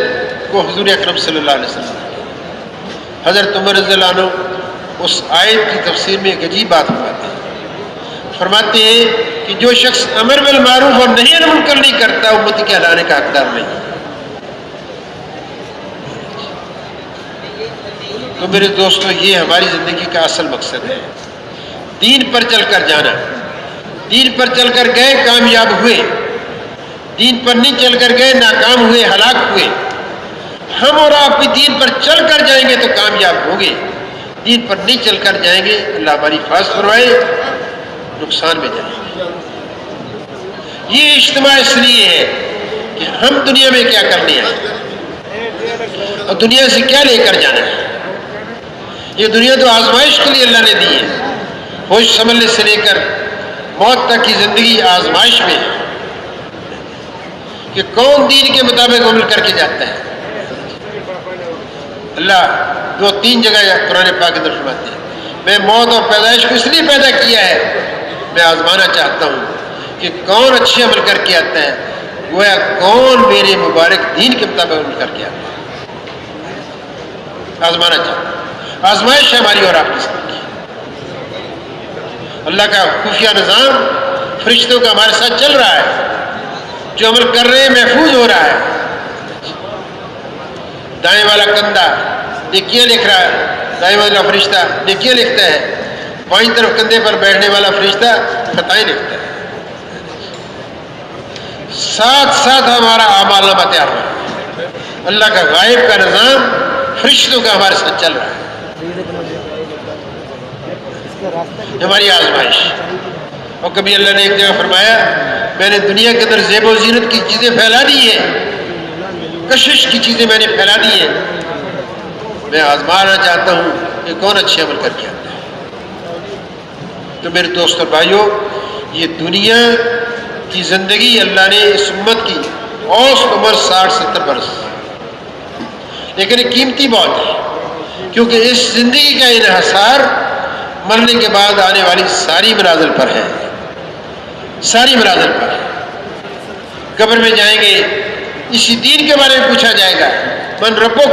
Speaker 1: کو حضور اکرم صلی اللہ علیہ وسلم نے۔ حضرت عمر رضی اللہ عنہ اس آیت کی تفسیر میں ایک عجیب بات فرماتے ہیں کہ جو شخص امر بالمعروف اور نہی عن المنکر نہیں کرتا، امتی کہلانے کا حقدار نہیں۔ تو میرے دوستو، یہ ہماری زندگی کا اصل مقصد ہے، دین پر چل کر جانا۔ دین پر چل کر گئے، کامیاب ہوئے، دین پر نہیں چل کر گئے، ناکام ہوئے، ہلاک ہوئے۔ ہم اور آپ بھی دین پر چل کر جائیں گے تو کامیاب ہوں گے، دین پر نہیں چل کر جائیں گے، اللہ ہماری حفاظت فرمائے، نقصان میں جائیں گے۔ یہ اجتماع اس لیے ہے کہ ہم دنیا میں کیا کرنے آئے اور دنیا سے کیا لے کر جانا ہے۔ یہ دنیا تو آزمائش کے لیے اللہ نے دی ہے، ہوش سنبھلنے سے لے کر موت تک کی زندگی آزمائش میں ہے کہ کون دین کے مطابق عمل کر کے جاتا ہے۔ اللہ 2-3 جگہ قرآن پاک کے اندر فرماتے ہیں میں موت اور پیدائش کو اس لیے پیدا کیا ہے، میں آزمانا چاہتا ہوں کہ کون اچھے عمل کر کے آتا ہے، گویا کون میرے مبارک دین کے مطابق عمل کر کے آتا ہے۔ آزمانا چاہتا ہوں، آزمائش ہے ہماری اور آپ کی زندگی۔ اللہ کا خفیہ نظام فرشتوں کا ہمارے ساتھ چل رہا ہے، جو عمل کر رہے ہیں محفوظ ہو رہا ہے۔ دائیں والا کندھا نیکیاں لکھ رہا ہے، دائیں والا فرشتہ نیکیاں لکھتا ہے، بائیں طرف کندھے پر بیٹھنے والا فرشتہ خطائیں لکھتا ہے۔ ساتھ ساتھ ہمارا اعمال نامہ تیار ہو۔ اللہ کا غائب کا نظام فرشتوں کا ہمارے ساتھ چل رہا ہے، ہماری آزمائش۔ اور کبھی اللہ نے ایک جگہ فرمایا میں نے دنیا کے اندر زیب و زینت کی چیزیں پھیلا دی ہیں، کشش کی چیزیں میں نے پھیلا دی ہیں، میں آزمانا چاہتا ہوں کہ کون اچھے عمل کر کے آتا ہے۔ تو میرے دوست اور بھائیوں، یہ دنیا کی زندگی اللہ نے اس امت کی اوسط عمر 60-70 برس، لیکن یہ قیمتی بہت ہے، کیونکہ اس زندگی کا انحصار مرنے کے بعد آنے والی ساری منازل پر ہے، ساری منازل پر ہے۔ قبر میں جائیں گے، اسی دین کے بارے میں پوچھا جائے گا، من ربک،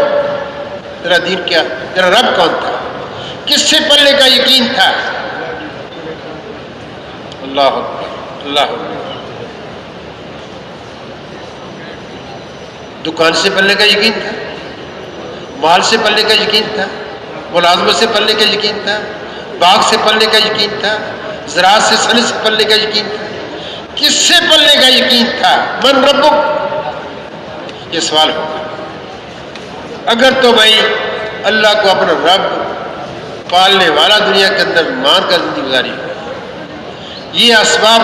Speaker 1: تیرا دین کیا، تیرا رب کون تھا، کس سے پلنے کا یقین تھا؟ اللہ اکبر، اللہ اکبر۔ دکان سے پلنے کا یقین تھا، مال سے پلنے کا یقین تھا، ملازمت سے پلنے کا یقین تھا، باغ سے پلنے کا یقین تھا، زراعت سے صنعت سے پلنے کا یقین تھا، کس سے پلنے کا یقین تھا؟ من ربک، یہ سوال ہوگا۔ اگر تو بھائی اللہ کو اپنا رب پالنے والا دنیا کے اندر مان کر زندگی گزاری ہو، یہ اسباب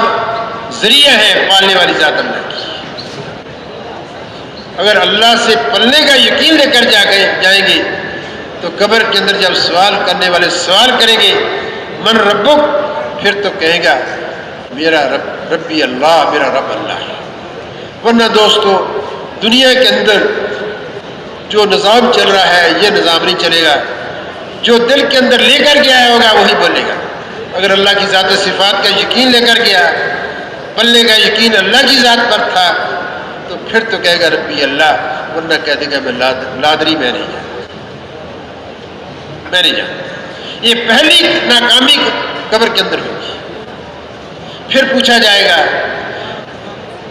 Speaker 1: ذریعہ ہے پالنے والی ذات اللہ کی۔ اگر اللہ سے پلنے کا یقین لے کر جائیں گے تو قبر کے اندر جب سوال کرنے والے سوال کریں گے من ربک، پھر تو کہے گا میرا ربی اللہ، میرا رب اللہ ہے۔ ورنہ دوستو دنیا کے اندر جو نظام چل رہا ہے یہ نظام نہیں چلے گا، جو دل کے اندر لے کر گیا ہوگا وہی بولے گا۔ اگر اللہ کی ذات و صفات کا یقین لے کر گیا، پلنے کا یقین اللہ کی ذات پر تھا، تو پھر تو کہے گا ربی اللہ، ورنہ کہہ دے گا میں لادری میں نہیں جانتا، میں نہیں جانتا۔ یہ پہلی ناکامی قبر کے اندر ہوگی۔ پھر پوچھا جائے گا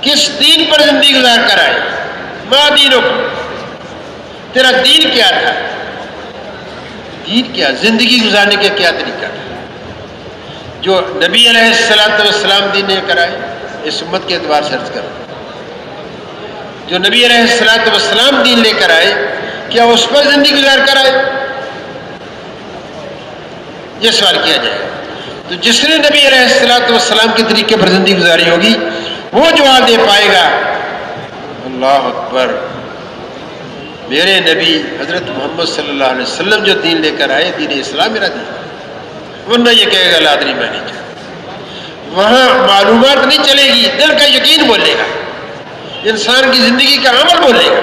Speaker 1: کس دین پر زندگی گزار کر آئے، ما دینک، تیرا دین کیا تھا، دین کیا، زندگی گزارنے کا کیا طریقہ تھا؟ جو نبی علیہ السلام دین لے کر آئے، اس امت کے اعتبار سے عرض کروں، جو نبی علیہ السلام دین لے کر آئے کیا اس پر زندگی گزار کر آئے؟ یہ سوال کیا جائے گا۔ تو جس نے نبی علیہ السلام کے طریقے پر زندگی گزاری ہوگی وہ جواب دے پائے گا اللہ اکبر، میرے نبی حضرت محمد صلی اللہ علیہ وسلم جو دین لے کر آئے، دین اسلام میرا دین، ورنہ یہ کہے گا لادری میں نہیں جانتا۔ وہاں معلومات نہیں چلے گی، دل کا یقین بولے گا، انسان کی زندگی کا عمل بولے گا۔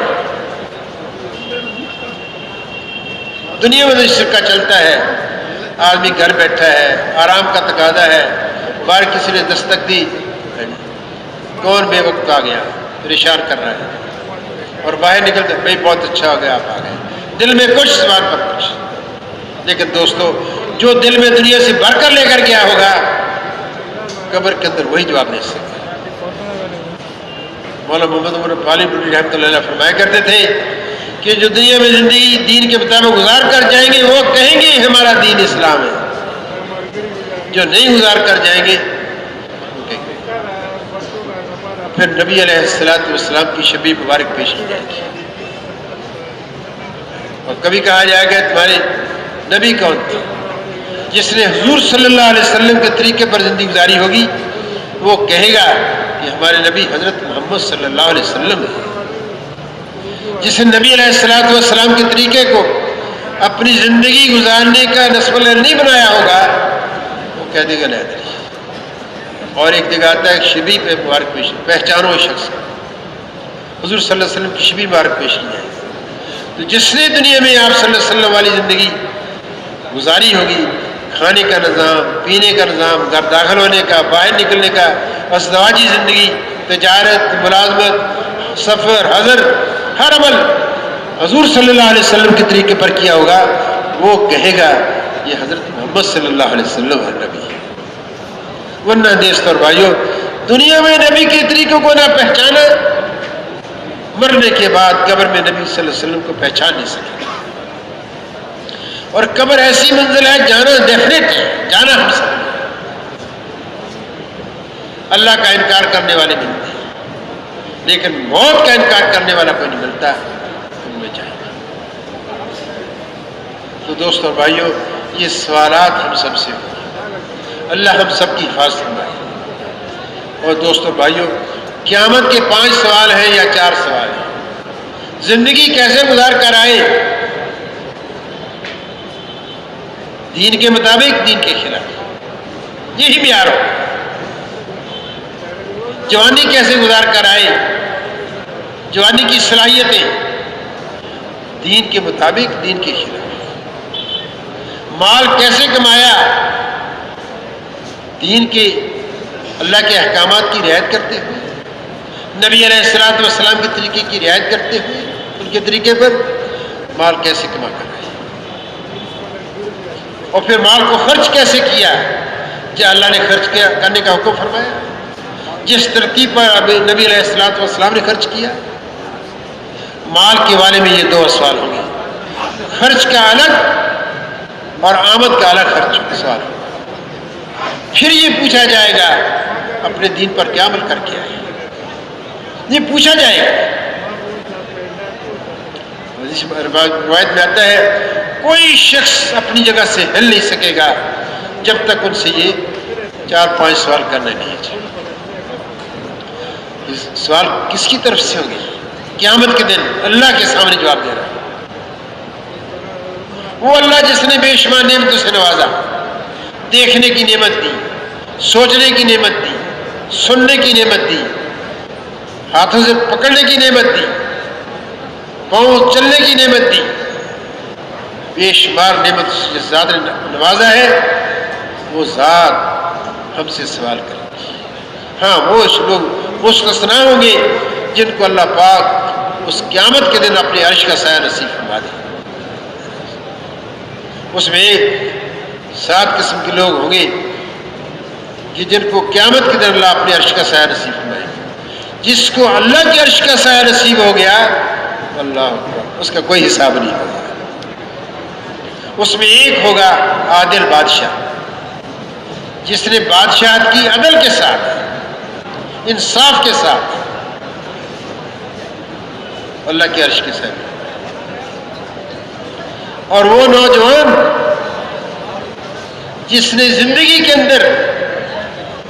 Speaker 1: دنیا میں تو سکہ چلتا ہے، آدمی گھر بیٹھا ہے، آرام کا تقاضا ہے، باہر کسی نے دستک دی، کون بے وقت آ گیا، پریشان کر رہا ہے، اور باہر نکلتے بھائی بہت اچھا ہو گیا آپ آ گئے، دل میں کچھ سوال پر کچھ۔ لیکن دوستو جو دل میں دنیا سے بھر کر لے کر گیا ہوگا قبر کے اندر وہی جواب دے سکتا۔ مولانا محمد عمر پالی رحمۃ اللہ علیہ فرمایا کرتے تھے کہ جو دنیا میں زندگی دین کے مطابق گزار کر جائیں گے وہ کہیں گے ہمارا دین اسلام ہے، جو نہیں گزار کر جائیں گے پھر نبی علیہ السلام کی شبیہ مبارک پیش کی جائے گی، اور کبھی کہا جائے گا تمہارے نبی کون تھے؟ جس نے حضور صلی اللہ علیہ وسلم کے طریقے پر زندگی گزاری ہوگی وہ کہے گا کہ ہمارے نبی حضرت محمد صلی اللہ علیہ وسلم ہے۔ جس نے نبی علیہ السلام کے طریقے کو اپنی زندگی گزارنے کا نصب العین نہیں بنایا ہوگا وہ کہہ دے گا لادری۔ اور ایک جگہ آتا ہے شبیہ پہ مبارک پیش، پہچانو شخص حضور صلی اللہ علیہ وسلم کی شبیہ مبارک پیش کی جائے۔ تو جس نے دنیا میں آپ صلی اللہ علیہ وسلم والی زندگی گزاری ہوگی، کھانے کا نظام، پینے کا نظام، گھر داخل ہونے کا، باہر نکلنے کا، ازدواجی زندگی، تجارت، ملازمت، سفر، حضر، ہر عمل حضور صلی اللہ علیہ وسلم کے طریقے پر کیا ہوگا وہ کہے گا یہ حضرت محمد صلی اللہ علیہ وسلم ہے نبی ہے۔ ورنہ دوست اور بھائیوں دنیا میں نبی کے طریقوں کو نہ پہچانا، مرنے کے بعد قبر میں نبی صلی اللہ علیہ وسلم کو پہچان نہیں سکے۔ اور قبر ایسی منزل ہے جانا ڈیفینیٹ ہے، جانا ہم سب اللہ کا انکار کرنے والے ملتے ہیں، لیکن موت کا انکار کرنے والا کوئی نہیں ملتا، ان میں جائے گا۔ تو دوست اور بھائیوں، یہ سوالات ہم سب سے ہوں، اللہ ہم سب کی حفاظت فرمائے۔ اور دوست اور بھائیوں، قیامت کے 5 سوال ہیں یا 4 سوال ہیں؟ زندگی کیسے گزار کر آئے؟ دین کے مطابق، دین کے خلاف، یہی معیار ہو۔ جوانی کیسے گزار کر آئے؟ جوانی کی صلاحیتیں دین کے مطابق، دین کے خلاف۔ مال کیسے کمایا؟ دین کے، اللہ کے احکامات کی رعایت کرتے ہوئے، نبی علیہ السلام کے طریقے کی رعایت کرتے ہوئے، ان کے طریقے پر مال کیسے کما کر آئے؟ اور پھر مال کو خرچ کیسے کیا؟ کیا اللہ نے خرچ کرنے کا حکم فرمایا جس ترتیب پر نبی علیہ السلام نے خرچ کیا؟ مال کے بارے میں یہ 2 سوال ہوں گے، خرچ کا الگ اور آمد کا الگ خرچ سوال ہوگا۔ پھر یہ پوچھا جائے گا اپنے دین پر کیا عمل کر کے آئے، یہ پوچھا جائے گا۔ روایت میں آتا ہے کوئی شخص اپنی جگہ سے ہل نہیں سکے گا جب تک ان سے یہ 4-5 سوال کرنا نہیں چاہیے۔ سوال کس کی طرف سے ہوں گے؟ قیامت کے دن اللہ کے سامنے جواب دے رہا ہے وہ اللہ جس نے بے شمار نعمتوں سے نوازا، دیکھنے کی نعمت دی، سوچنے کی نعمت دی، سننے کی نعمت دی، ہاتھوں سے پکڑنے کی نعمت دی، پاؤں چلنے کی نعمت دی، بے شمار نعمت جس ذات نے نوازا ہے وہ ذات ہم سے سوال کرے گی۔ ہاں، وہ لوگ مستثنا ہوں گے جن کو اللہ پاک اس قیامت کے دن اپنے عرش کا سایہ نصیب فرما دے۔ اس میں 7 قسم کے لوگ ہوں گے کہ جن کو قیامت کے دن اللہ اپنے عرش کا سایہ نصیب فرمائے گا۔ جس کو اللہ کے عرش کا سایہ نصیب ہو گیا، اللہ اس کا کوئی حساب نہیں ہوگا۔ اس میں ایک ہوگا عادل بادشاہ، جس نے بادشاہت کی عدل کے ساتھ، انصاف کے ساتھ اللہ کے عرش کے ساتھ۔ اور وہ نوجوان جس نے زندگی کے اندر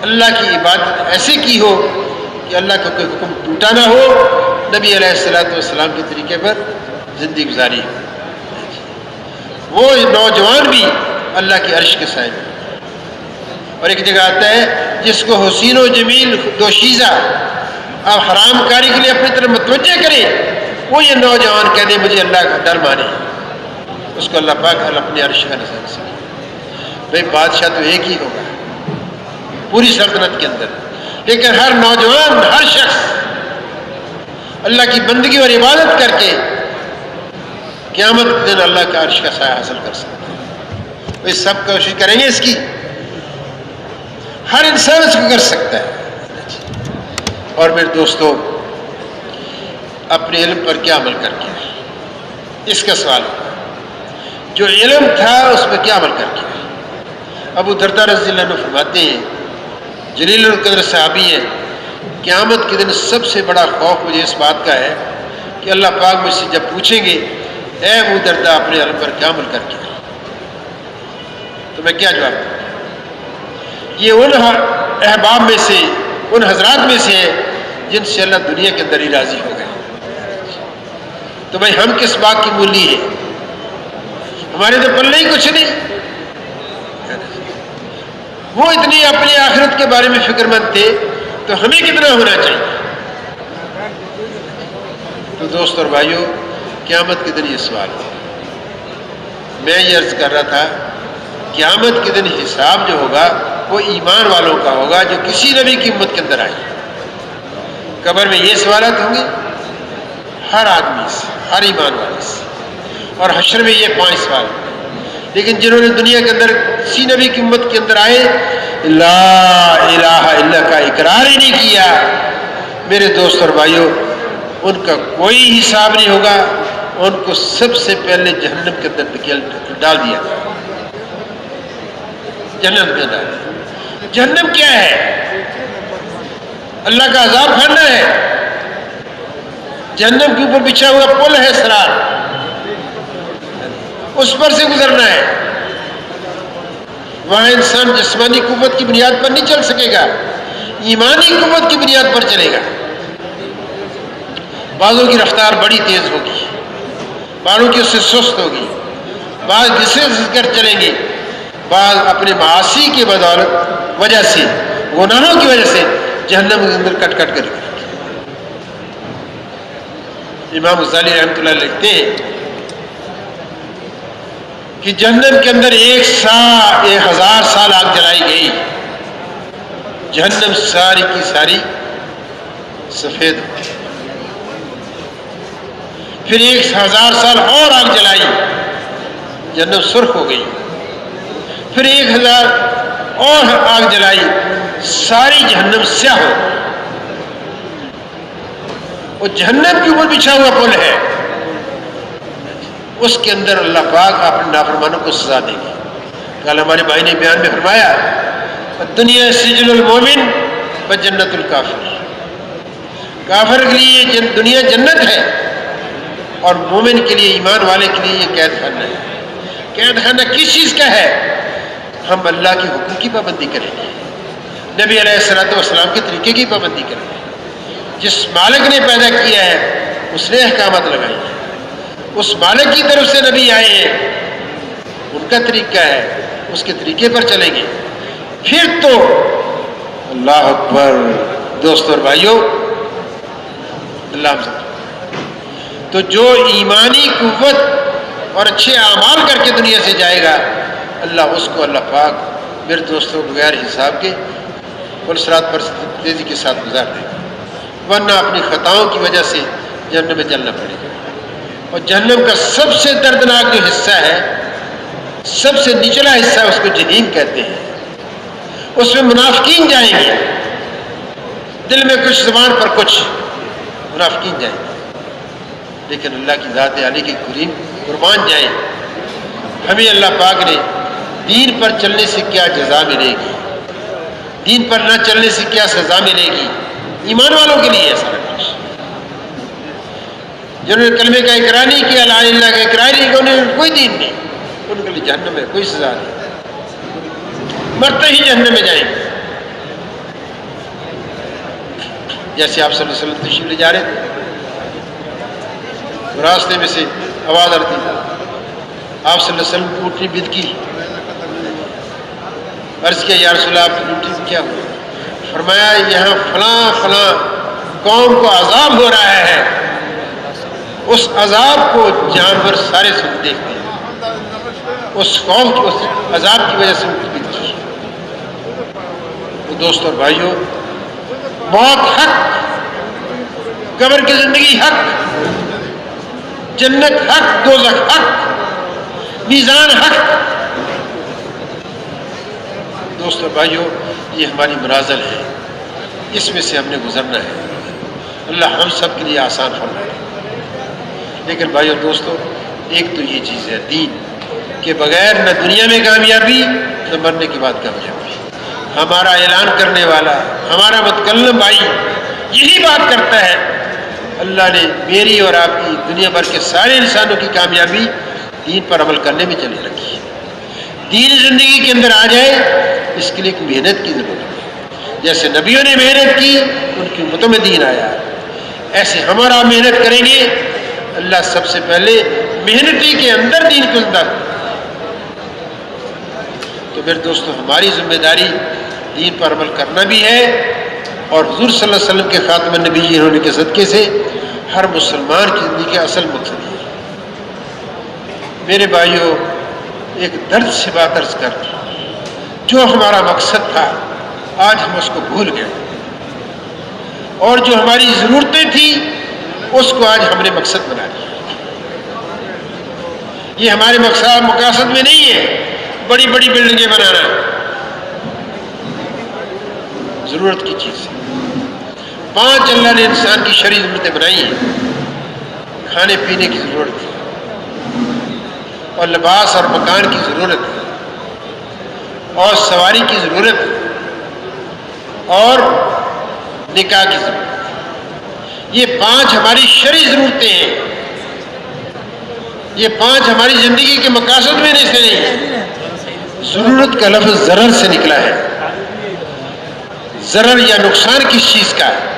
Speaker 1: اللہ کی عبادت ایسے کی ہو کہ اللہ کا کوئی حکم ٹوٹا نہ ہو، نبی علیہ السلام کے طریقے پر زندگی گزاری ہو، وہ نوجوان بھی اللہ کے عرش کے سائے میں۔ اور ایک جگہ آتا ہے جس کو حسین و جمیل دوشیزہ اب حرام کاری کے لیے اپنی طرف متوجہ کرے، وہ یہ نوجوان کہہ دے مجھے اللہ کا ڈر مانے، اس کو اللہ پاک اپنے عرش کا نظر سے۔ بھائی بادشاہ تو ایک ہی ہوگا پوری سلطنت کے اندر، لیکن ہر نوجوان، ہر شخص اللہ کی بندگی اور عبادت کر کے قیامت کے دن اللہ کا عرش کا سایہ حاصل کر سکتا ہے۔ وہ سب کوشش کریں گے اس کی، ہر انسان اس کو کر سکتا ہے۔ اور میرے دوستو، اپنے علم پر کیا عمل کر کے اس کا سوال ہے، جو علم تھا اس پہ کیا عمل کر کے۔ ابو درداء رضی اللہ عنہ فرماتے ہیں، جلیل القدر صحابی ہیں، قیامت کے دن سب سے بڑا خوف مجھے اس بات کا ہے کہ اللہ پاک مجھ سے جب پوچھیں گے اے ابو درداء اپنے علم پر کیا عمل کر کے، تو میں کیا جواب دوں؟ یہ ان احباب میں سے، ان حضرات میں سے ہیں جن سے اللہ دنیا کے اندر ہی راضی ہو گئے۔ تو بھائی ہم کس بات کی مولی ہیں؟ ہمارے تو پلے ہی کچھ نہیں۔ وہ اتنی اپنی آخرت کے بارے میں فکر مند تھے تو ہمیں کتنا ہونا چاہیے؟ تو دوست اور بھائیوں، قیامت کے دن یہ سوال ہے۔ میں یہ عرض کر رہا تھا، قیامت کے دن حساب جو ہوگا وہ ایمان والوں کا ہوگا جو کسی نبی کی امت کے اندر آئے۔ قبر میں یہ سوالات ہوں گے ہر آدمی سے، ہر ایمان والے سے، اور حشر میں یہ 5 سوال ہوں گے۔ لیکن جنہوں نے دنیا کے اندر کسی نبی کی امت کے اندر آئے لا الہ الا کا اقرار ہی نہیں کیا، میرے دوست اور بھائیوں، ان کا کوئی حساب نہیں ہوگا، ان کو سب سے پہلے جہنم کے اندر ڈال دیا گیا۔ جہنم میں ڈال دیا۔ جہنم کیا ہے؟ اللہ کا عذاب کھانا ہے۔ جہنم کے اوپر بچھا ہوا پل ہے، سرات، اس پر سے گزرنا ہے. وہاں انسان جسمانی قوت کی بنیاد پر نہیں چل سکے گا، ایمانی قوت کی بنیاد پر چلے گا. بعضوں کی رفتار بڑی تیز ہوگی، بعضوں کی اس سے سست ہوگی، بعض گھس کر چلیں گے، بعض اپنے معاصی کی بدولت وجہ سے، گناہوں کی وجہ سے جہنم کے اندر کٹ کٹ کر گئے. امام غزالی رحمۃ اللہ لکھتے ہیں کہ جہنم کے اندر 1000 سال آگ جلائی گئی، جہنم ساری کی ساری سفید ہو گئی. پھر 1000 سال اور آگ جلائی، جہنم سرخ ہو گئی. پھر 1000 اور آگ جلائی، ساری جہنم سیاہ ہو گئی. وہ جہنم کے اوپر بچھا ہوا پل ہے، اس کے اندر اللہ پاک اپنے نافرمانوں کو سزا دے گی. کل ہمارے بھائی نے بیان میں فرمایا دنیا سجن المومن و جنت الکافر. کافر کے لیے یہ دنیا جنت ہے اور مومن کے لیے، ایمان والے کے لیے یہ قید خانہ ہے. قید خانہ کس چیز کا ہے؟ ہم اللہ کے حکم کی پابندی کریں گے، نبی علیہ الصلوۃ والسلام کے طریقے کی پابندی کریں گے. جس مالک نے پیدا کیا ہے اس نے احکامات لگائی ہیں، اس مالک کی طرف سے نبی آئے ہیں، ان کا طریقہ ہے، اس کے طریقے پر چلیں گے. پھر تو اللہ اکبر. دوستوں اور بھائیوں، اللہ تو جو ایمانی قوت اور اچھے اعمال کر کے دنیا سے جائے گا، اللہ اس کو، اللہ پاک میرے دوستوں، بغیر حساب کے پل صراط پر تیزی کے ساتھ گزار دے گا، ورنہ اپنی خطاؤں کی وجہ سے جہنم میں جلنا پڑے گا. اور جہنم کا سب سے دردناک جو حصہ ہے، سب سے نچلا حصہ، اس کو جہنم کہتے ہیں. اس میں منافقین جائیں گے، دل میں کچھ، زبان پر کچھ، منافقین جائیں گے. لیکن اللہ کی ذات علی کی کریم قربان جائیں، ہمیں اللہ پاک نے دین پر چلنے سے کیا جزا ملے گی، دین پر نہ چلنے سے کیا سزا ملے گی. ایمان والوں کے لیے ایسا کچھ، جنہوں نے کلمے کا اقرار نہیں کیا، لا الہ الا اللہ کا اقرار نہیں کیا، انہیں کوئی دین نہیں، ان کے لیے جہنم ہے، کوئی سزا نہیں، مرتے ہی جہنم میں جائیں گے. جیسے آپ صلی اللہ علیہ وسلم تشریف لے جا رہے تھے، راستے میں سے آواز آ رہی تھی، آپ صلی اللہ علیہ وسلم اونٹنی بد کی. عرض کیا یا رسول اللہ، آپ کی اونٹنی کیا ہوا؟ فرمایا یہاں فلاں فلاں قوم کو عذاب ہو رہا ہے، اس عذاب کو جانور سارے سن دیکھتے ہیں، اس قوم کی اس عذاب کی وجہ سے اونٹنی بد کی. دوستوں اور بھائیوں، موت حق، قبر کی زندگی حق، جنت حق، دوزخ حق، میزان حق. دوستوں بھائیوں، یہ ہماری منازل ہے، اس میں سے ہم نے گزرنا ہے. اللہ ہم سب کے لیے آسان فرمائے. لیکن بھائیوں دوستوں، ایک تو یہ چیز ہے دین کے بغیر نہ دنیا میں کامیابی، نہ مرنے کے بعد کامیابی. ہمارا اعلان کرنے والا، ہمارا متکلم بھائی یہی بات کرتا ہے، اللہ نے میری اور آپ کی، دنیا بھر کے سارے انسانوں کی کامیابی دین پر عمل کرنے میں چلی رکھی ہے. دین زندگی کے اندر آ جائے، اس کے لیے ایک محنت کی ضرورت ہے. جیسے نبیوں نے محنت کی، ان کی امتوں میں دین آیا، ایسے ہمارا محنت کریں گے، اللہ سب سے پہلے محنتی کے اندر دین کو زندہ. تو میرے دوستوں، ہماری ذمہ داری دین پر عمل کرنا بھی ہے، اور حضور صلی اللہ علیہ وسلم کے خاتم النبیین ہونے کے صدقے سے ہر مسلمان کی زندگی کا اصل مقصد ہے. میرے بھائیوں، ایک درد سے بات عرض کرتا ہوں، جو ہمارا مقصد تھا آج ہم اس کو بھول گئے، اور جو ہماری ضرورتیں تھیں اس کو آج ہم نے مقصد بنا لیا. یہ ہمارے مقاصد میں نہیں ہے بڑی بڑی بلڈنگیں بنانا، ضرورت کی چیز ہے. 5 اللہ نے انسان کی شرعی ضرورتیں بنائی ہیں، کھانے پینے کی ضرورت ہے، اور لباس اور مکان کی ضرورت ہے، اور سواری کی ضرورت ہے، اور نکاح کی ضرورت ہے. یہ 5 ہماری شرعی ضرورتیں ہیں. یہ 5 ہماری زندگی کے مقاصد میں سے نہیں ہے. ضرورت کا لفظ ضرر سے نکلا ہے. ضرر یا نقصان کس چیز کا ہے؟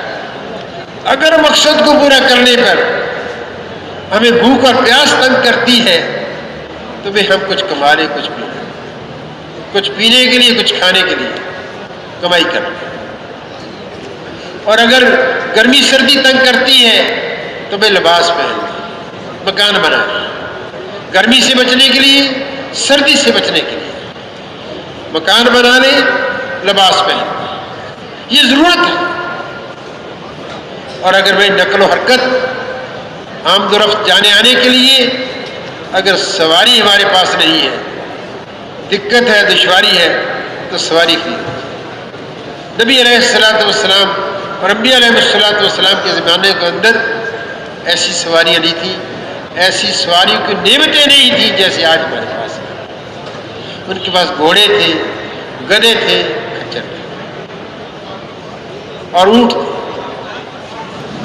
Speaker 1: اگر مقصد کو پورا کرنے پر ہمیں بھوک اور پیاس تنگ کرتی ہے تو بھی ہم کچھ کما لیں، کچھ پی لیں، کچھ پینے کے لیے، کچھ کھانے کے لیے کمائی کر لیں. اور اگر گرمی سردی تنگ کرتی ہے تو بھی لباس پہن لیں، مکان بنا لیں. گرمی سے بچنے کے لیے، سردی سے بچنے کے لیے مکان بنا لیں، لباس پہن لیں. یہ ضرورت ہے. اور اگر میں نقل و حرکت، آمد و رفت، جانے آنے کے لیے اگر سواری ہمارے پاس نہیں ہے، دقت ہے، دشواری ہے، تو سواری خرید. نبی علیہ الصلوۃ والسلام اور انبیاء علیہ الصلوۃ والسلام کے زمانے کے اندر ایسی سواریاں نہیں تھیں، ایسی سواریوں کی نعمتیں نہیں تھیں جیسے آج ہمارے پاس ہیں. ان کے پاس گھوڑے تھے، گدھے تھے، کھچر تھے اور اونٹ تھے.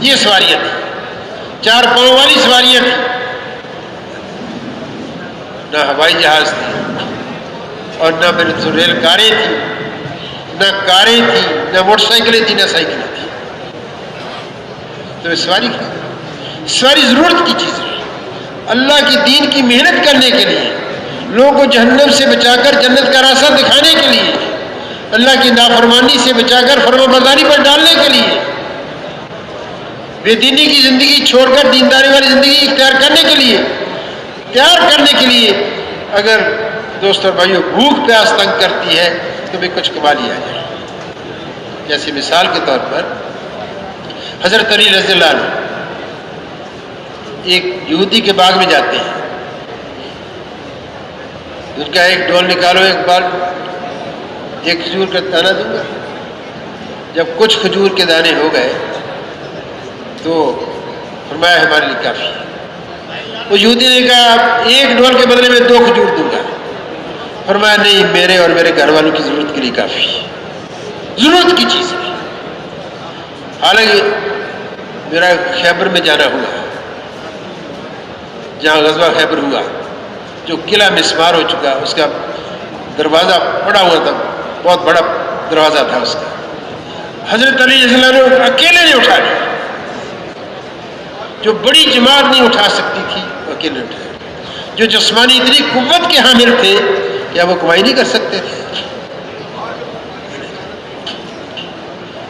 Speaker 1: یہ سواریاں تھیں. 4 پاؤں والی سواریاں تھیں. نہ ہوائی جہاز تھے اور نہ ریل کاریں تھیں، نہ کاریں تھیں، نہ موٹر سائیکلیں تھیں، نہ سائیکلیں تھیں. تو سواری ضرورت کی چیز ہے. اللہ کی دین کی محنت کرنے کے لیے، لوگوں کو جہنم سے بچا کر جنت کا راستہ دکھانے کے لیے، اللہ کی نافرمانی سے بچا کر فرمانبرداری پر ڈالنے کے لیے، بے دینی کی زندگی چھوڑ کر دینداری والی زندگی اختیار کرنے کے لیے، تیار کرنے کے لیے اگر دوستوں اور بھائیوں بھوک پیاس تنگ کرتی ہے تو بھی کچھ کما لیا جائے. جیسے مثال کے طور پر حضرت علی رضی اللہ عنہ ایک یہودی کے باغ میں جاتے ہیں. ان کا ایک ڈول نکالو، ایک بار ایک کھجور کا دانہ دوں گا. جب کچھ کھجور کے دانے ہو گئے تو فرمایا ہمارے لیے کافی ہے. وہ یہودی نے کہا ایک ڈول کے بدلے میں 2 کھجور دوں گا. فرمایا نہیں، میرے اور میرے گھر والوں کی ضرورت کے لیے کافی ہے. ضرورت کی چیز ہے. حالانکہ میرا خیبر میں جانا ہوا، جہاں غزوہ خیبر ہوا، جو قلعہ مسمار ہو چکا، اس کا دروازہ پڑا ہوا تھا، بہت بڑا دروازہ تھا اس کا. حضرت علی رضی اللہ عنہ اکیلے نے اٹھا لیا. جو بڑی جماعت نہیں اٹھا سکتی تھی وہ اکیلے اٹھا. جو جسمانی اتنی قوت کے حامل تھے کیا وہ کمائی نہیں کر سکتے تھے؟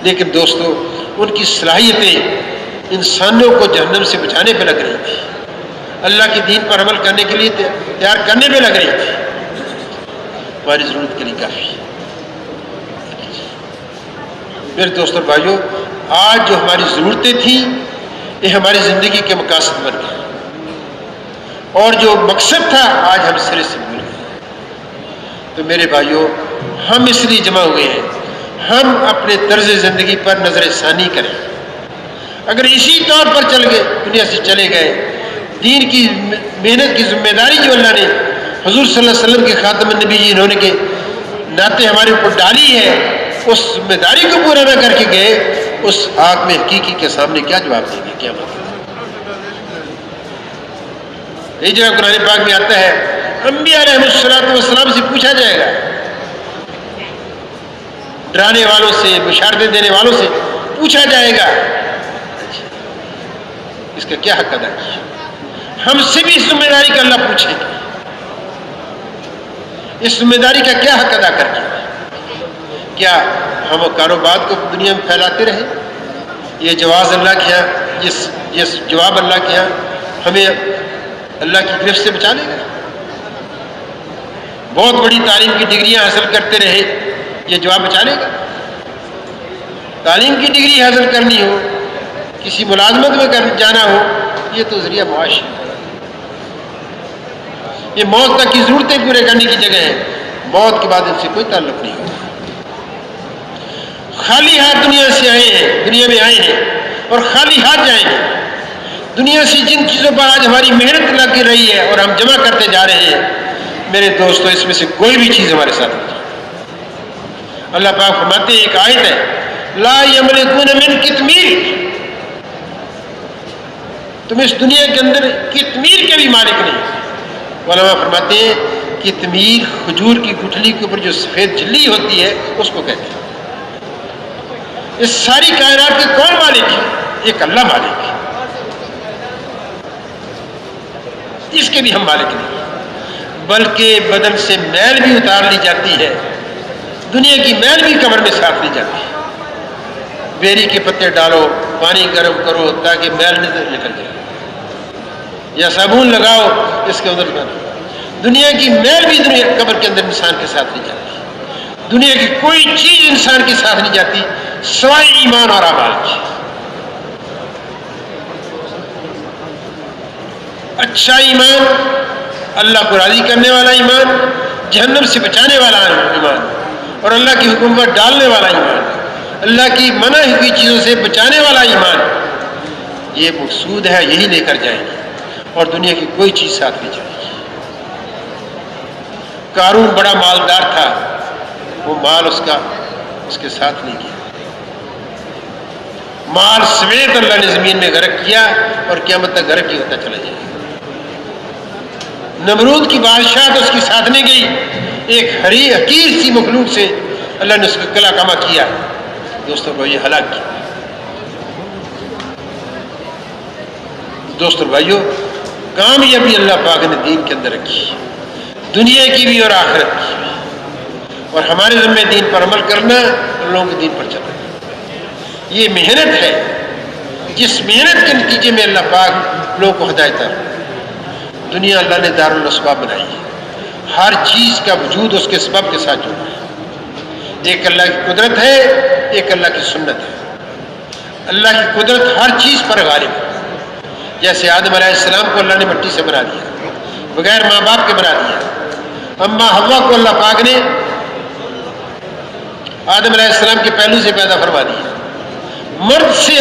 Speaker 1: لیکن دوستو ان کی صلاحیتیں انسانوں کو جہنم سے بچانے پہ لگ رہی تھی، اللہ کی دین پر عمل کرنے کے لیے تیار کرنے پہ لگ رہی تھی. ہماری ضرورت کے لیے کافی ہے. میرے دوستوں اور بھائیوں، آج جو ہماری ضرورتیں تھیں یہ ہماری زندگی کے مقاصد بن گئے، اور جو مقصد تھا آج ہم سرے سے بھول گئے. تو میرے بھائیوں، ہم اس لیے جمع ہوئے ہیں، ہم اپنے طرز زندگی پر نظر ثانی کریں. اگر اسی طور پر چل گئے، دنیا سے چلے گئے، دین کی محنت کی ذمہ داری جو اللہ نے حضور صلی اللہ علیہ وسلم کے خاتم النبی جی انہوں نے کے ناطے ہمارے اوپر ڈالی ہے، اس ذمہ داری کو پورا نہ کر کے گئے، اس آگ میں حقیقی کے سامنے کیا جواب دیں گے؟ کیا مطلب؟ یہ جگہ قرآن پاک میں آتا ہے، انبیاء علیہ السلام سے پوچھا جائے گا، ڈرانے والوں سے، بشارتیں دینے والوں سے پوچھا جائے گا اس کا کیا حق ادا کیا. ہم سے بھی اس ذمہ داری کا اللہ پوچھے گا، اس ذمہ داری کا کیا حق ادا کر کے. کیا ہم کاروبار کو دنیا میں پھیلاتے رہے؟ یہ جواز اللہ کے یہاں، یہ جواب اللہ کے یہاں ہمیں اللہ کی گرفت سے بچا لے گا؟ بہت بڑی تعلیم کی ڈگریاں حاصل کرتے رہے، یہ جواب بچا لے گا؟ تعلیم کی ڈگری حاصل کرنی ہو، کسی ملازمت میں جانا ہو، یہ تو ذریعہ معاش ہے. یہ موت تک کی ضرورتیں پورے کرنے کی جگہ ہے. موت کے بعد ان سے کوئی تعلق نہیں ہوگا. خالی ہاتھ دنیا سے آئے ہیں، دنیا میں آئے ہیں اور خالی ہاتھ جائیں گے. دنیا سے جن چیزوں پر آج ہماری محنت لگ رہی ہے اور ہم جمع کرتے جا رہے ہیں، میرے دوستو اس میں سے کوئی بھی چیز ہمارے ساتھ نہیں. اللہ پاک فرماتے ہیں، ایک آیت ہے، لا یملکون من قطمیر، تم اس دنیا کے اندر قطمیر کے بھی مالک نہیں. علماء فرماتے ہیں کہ تمیر کھجور کی گٹھلی کے اوپر جو سفید جھلی ہوتی ہے اس کو کہتے ہیں۔ اس ساری کائنات کے کون مالک ہے؟ ایک اللہ مالک ہے، اس کے بھی ہم مالک نہیں، بلکہ بدن سے میل بھی اتار لی جاتی ہے، دنیا کی میل بھی قبر میں ساتھ لی جاتی ہے۔ بیری کے پتے ڈالو، پانی گرم کرو تاکہ میل نکل جائے، یا صابن لگاؤ اس کے اندر کرو، دنیا کی میل بھی دنیا قبر کے اندر انسان کے ساتھ لی جاتی ہے۔ دنیا کی کوئی چیز انسان کے ساتھ نہیں جاتی سوائے ایمان اور اعمال کی۔ اچھا ایمان، اللہ کو راضی کرنے والا ایمان، جہنم سے بچانے والا ایمان، اور اللہ کی حکومت ڈالنے والا ایمان، اللہ کی منع ہوئی چیزوں سے بچانے والا ایمان، یہ مقصود ہے، یہی لے کر جائیں گے، اور دنیا کی کوئی چیز ساتھ نہیں جائے گی۔ قارون بڑا مالدار تھا، وہ مال اس کے ساتھ نہیں گیا، مال سمیت اللہ نے زمین میں غرق کیا اور قیامت تک غرق ہی ہوتا چلا جائے گا۔ نمرود کی بادشاہ اس کے ساتھ نہیں گئی، ایک حقیر سی مخلوق سے اللہ نے اس کا کلا کما کیا، دوستوں کو یہ ہلاک کیا۔ دوستوں بھائیوں، کامیابی اللہ پاک نے دین کے اندر رکھی، دنیا کی بھی اور آخرت کی بھی، اور ہمارے ذمہ دین پر عمل کرنا اور لوگوں کے دین پر چلنا۔ یہ محنت ہے، جس محنت کے نتیجے میں اللہ پاک لوگوں کو ہدایت ہے۔ دنیا اللہ نے دار الاسباب بنائی ہے، ہر چیز کا وجود اس کے سبب کے ساتھ جڑا ہے۔ ایک اللہ کی قدرت ہے، ایک اللہ کی سنت ہے۔ اللہ کی قدرت ہر چیز پر غالب ہے، جیسے آدم علیہ السلام کو اللہ نے مٹی سے بنا دیا، بغیر ماں باپ کے بنا دیا۔ اما حوا کو اللہ پاک نے آدم علیہ السلام کے پہلو سے پیدا فرما دیا، مرد سے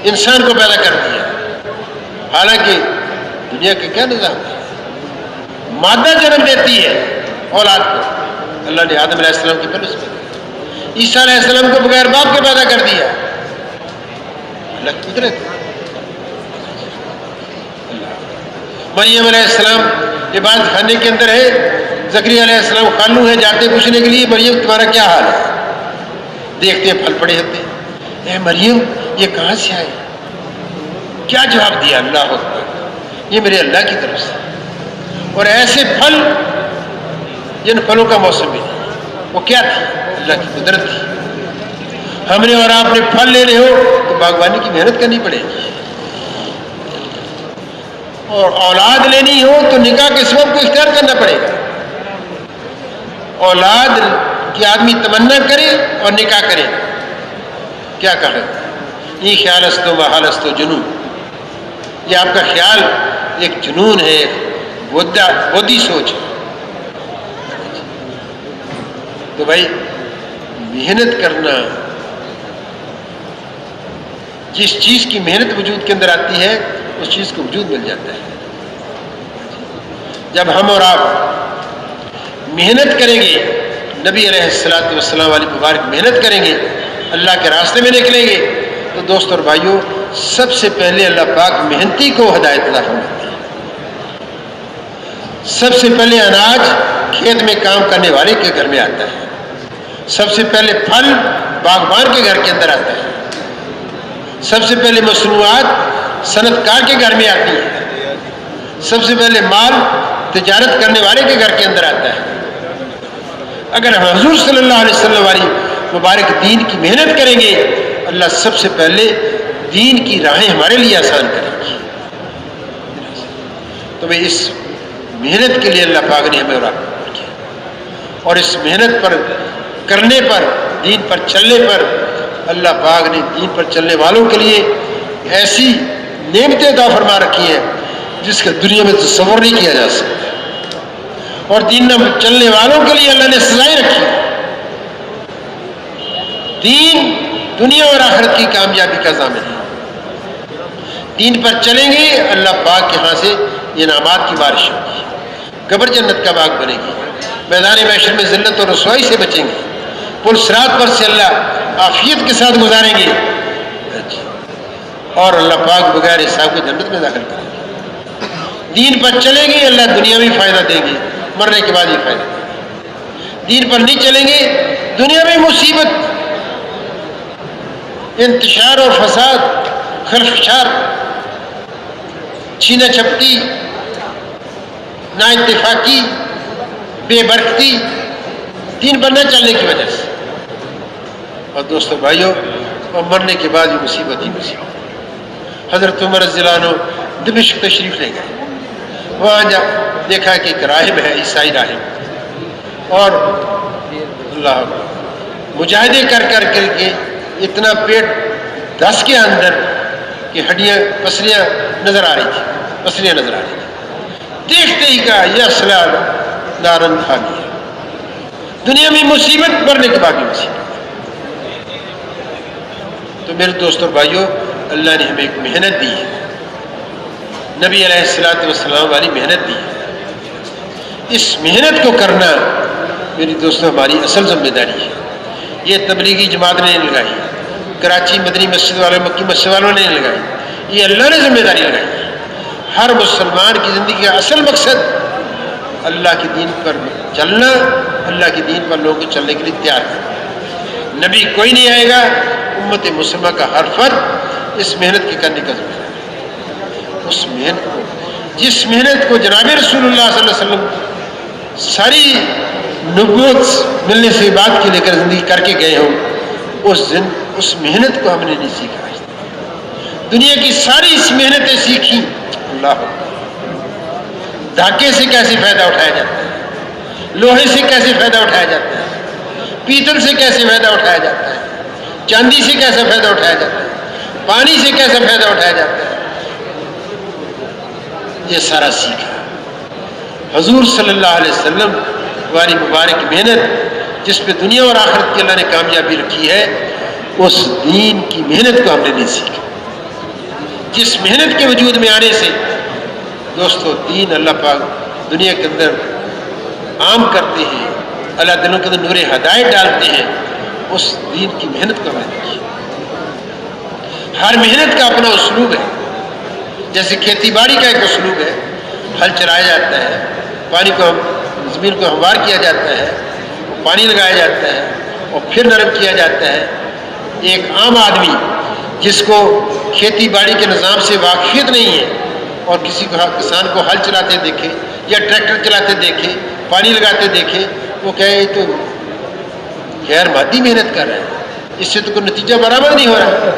Speaker 1: انسان کو پیدا کر دیا۔ حالانکہ دنیا کا کیا نظام ہے؟ مادہ جنم دیتی ہے اولاد کو، اللہ نے آدم علیہ السلام کے پہلو سے پیدا کیا۔ عیسیٰ علیہ السلام کو بغیر باپ کے پیدا کر دیا، اللہ کی قدرت۔ مریم علیہ السلام عبادت خانے کے اندر ہے، زکریا علیہ السلام خالو ہے، جاتے پوچھنے کے لیے مریم تمہارا کیا حال ہے؟ دیکھتے ہیں پھل پڑے ہوتے ہیں، اے مریم یہ کہاں سے آئے؟ کیا جواب دیا؟ اللہ اکبر، یہ میرے اللہ کی طرف سے۔ اور ایسے پھل جن پھلوں کا موسم بھی نہیں، وہ کیا تھی؟ اللہ کی قدرت تھی۔ ہم نے اور آپ نے پھل لینے ہو تو باغبانی کی محنت کرنی پڑے گی، اور اولاد لینی ہو تو نکاح کے سبب کو اختیار کرنا پڑے گا۔ اولاد کی آدمی تمنا کرے اور نکاح کرے، کیا کہا؟ یہ خیال استو محال استو جنون، یہ آپ کا خیال ایک جنون ہے، بودھی سوچ ہے۔ تو بھائی محنت کرنا، جس چیز کی محنت وجود کے اندر آتی ہے اس چیز کو وجود مل جاتا ہے۔ جب ہم اور آپ محنت کریں گے، نبی علیہ الصلوۃ والسلام والی مبارک محنت کریں گے، اللہ کے راستے میں نکلیں گے، تو دوست اور بھائیوں سب سے پہلے اللہ پاک محنتی کو ہدایت عطا فرماتے ہیں۔ سب سے پہلے اناج کھیت میں کام کرنے والے کے گھر میں آتا ہے، سب سے پہلے پھل باغبان کے گھر کے اندر آتا ہے، سب سے پہلے مصنوعات صنعت کار کے گھر میں آتی ہے، سب سے پہلے مال تجارت کرنے والے کے گھر کے اندر آتا ہے۔ اگر ہم حضور صلی اللہ علیہ وسلم والی مبارک دین کی محنت کریں گے، اللہ سب سے پہلے دین کی راہیں ہمارے لیے آسان کرے گی۔ تو میں اس محنت کے لیے اللہ پاک نے ہمیں اور کیا، اور اس محنت پر کرنے پر، دین پر چلنے پر، اللہ پاک نے دین پر چلنے والوں کے لیے ایسی نعمتیں عطا فرما رکھی ہیں جس کا دنیا میں تصور نہیں کیا جا سکتا، اور دین پر چلنے والوں کے لیے اللہ نے سزائیں رکھی۔ دین دنیا اور آخرت کی کامیابی کا ضامن ہے۔ دین پر چلیں گے، اللہ پاک کے ہاں سے انعامات کی بارش ہوگی، قبر جنت کا باغ بنے گی، میدان محشر میں ذلت اور رسوائی سے بچیں گے، پل صراط پر سے اللہ عافیت کے ساتھ گزاریں گے، اور اللہ پاک بغیر حساب کو جنت میں داخل کریں گے۔ دین پر چلیں گے اللہ دنیا میں فائدہ دیں گے، مرنے کے بعد ہی فائدہ دیں گے۔ دین پر نہیں چلیں گے دنیا میں مصیبت، انتشار اور فساد، خلفشار، چھینا چھپٹی، نا اتفاقی، بے برکتی، دین پر نہ چلنے کی وجہ سے۔ اور دوستو بھائیو، اور مرنے کے بعد بھی مصیبت ہی مصیبت۔ حضرت عمر رضی اللہ عنہ دمشق تشریف لے گئے، وہاں جا دیکھا کہ ایک راہب ہے، عیسائی راہب، اور اللہ مجاہدے کر کے اتنا پیٹ دس کے اندر کہ ہڈیاں پسلیاں نظر آ رہی تھی، دیکھتے ہی کہا یہ اصلا نارن خانی ہے، دنیا میں مصیبت، مرنے کے بعد بھی مصیبت۔ تو میرے دوستوں بھائیوں، اللہ نے ہمیں ایک محنت دی ہے، نبی علیہ السلام والی محنت دی ہے، اس محنت کو کرنا میری دوستوں ہماری اصل ذمہ داری ہے۔ یہ تبلیغی جماعت نے نہیں لگائی، کراچی مدنی مسجد والوں، مکی مسجد والوں نے نہیں لگائی، یہ اللہ نے ذمہ داری لگائی ہے۔ ہر مسلمان کی زندگی کا اصل مقصد اللہ کے دین پر چلنا، اللہ کے دین پر لوگوں کو چلنے کے لیے تیار کرنا۔ نبی کوئی نہیں آئے گا، امت مسلمہ کا ہر فرد اس محنت کی کرنے کا ذمہ دار ہے۔ اس محنت کو، جس محنت کو جناب رسول اللہ صلی اللہ علیہ وسلم ساری نبوت ملنے سے بعد کی لے کر زندگی کر کے گئے ہوں، اس محنت کو ہم نے نہیں سیکھا۔ دنیا کی ساری اس محنتیں سیکھی، اللہ دھاگے سے کیسے فائدہ اٹھایا جاتا ہے، لوہے سے کیسے فائدہ اٹھایا جاتا ہے، پیتل سے کیسے فائدہ اٹھایا جاتا ہے، چاندی سے کیسے فائدہ اٹھایا جاتا ہے، پانی سے کیسے فائدہ اٹھایا جاتا ہے، یہ سارا سیکھا۔ حضور صلی اللہ علیہ وسلم والی مبارک محنت جس پہ دنیا اور آخرت کی اللہ نے کامیابی رکھی ہے، اس دین کی محنت کو ہم نے نہیں سیکھا۔ جس محنت کے وجود میں آنے سے دوستو دین اللہ پاک دنیا کے اندر عام کرتے ہیں، اللہ دلوں کے اندر نور ہدایت ڈالتے ہیں، اس دین کی محنت کو ہم نے کی۔ ہر محنت کا اپنا اسلوب ہے، جیسے کھیتی باڑی کا ایک اسلوب ہے، ہل چلایا جاتا ہے، پانی کو زمین کو ہموار کیا جاتا ہے، پانی لگایا جاتا ہے اور پھر نرم کیا جاتا ہے۔ ایک عام آدمی جس کو کھیتی باڑی کے نظام سے واقفیت نہیں ہے اور کسی کو کسان کو ہل چلاتے دیکھے یا ٹریکٹر چلاتے دیکھے، پانی لگاتے دیکھے، وہ کہے تو غیر مادی محنت کر رہے ہیں، اس سے تو کوئی نتیجہ برآمد نہیں ہو رہا۔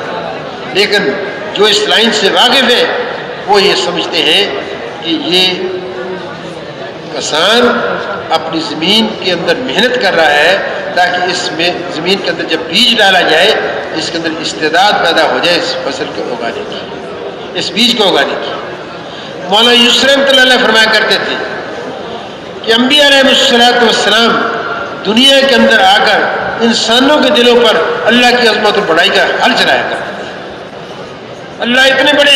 Speaker 1: لیکن جو اس لائن سے واقف ہے وہ یہ سمجھتے ہیں کہ یہ کسان اپنی زمین کے اندر محنت کر رہا ہے تاکہ اس میں زمین کے اندر جب بیج ڈالا جائے اس کے اندر استعداد پیدا ہو جائے اس فصل کو اگانے کی، اس بیج کو اگانے کی۔ مولانا یوسف رحمۃ اللہ علیہ فرمایا کرتے تھے کہ انبیاء علیہ السلام دنیا کے اندر آ کر انسانوں کے دلوں پر اللہ کی عظمت اور بڑائی کا حل چلایا کرتے تھے۔ اللہ اتنے بڑے،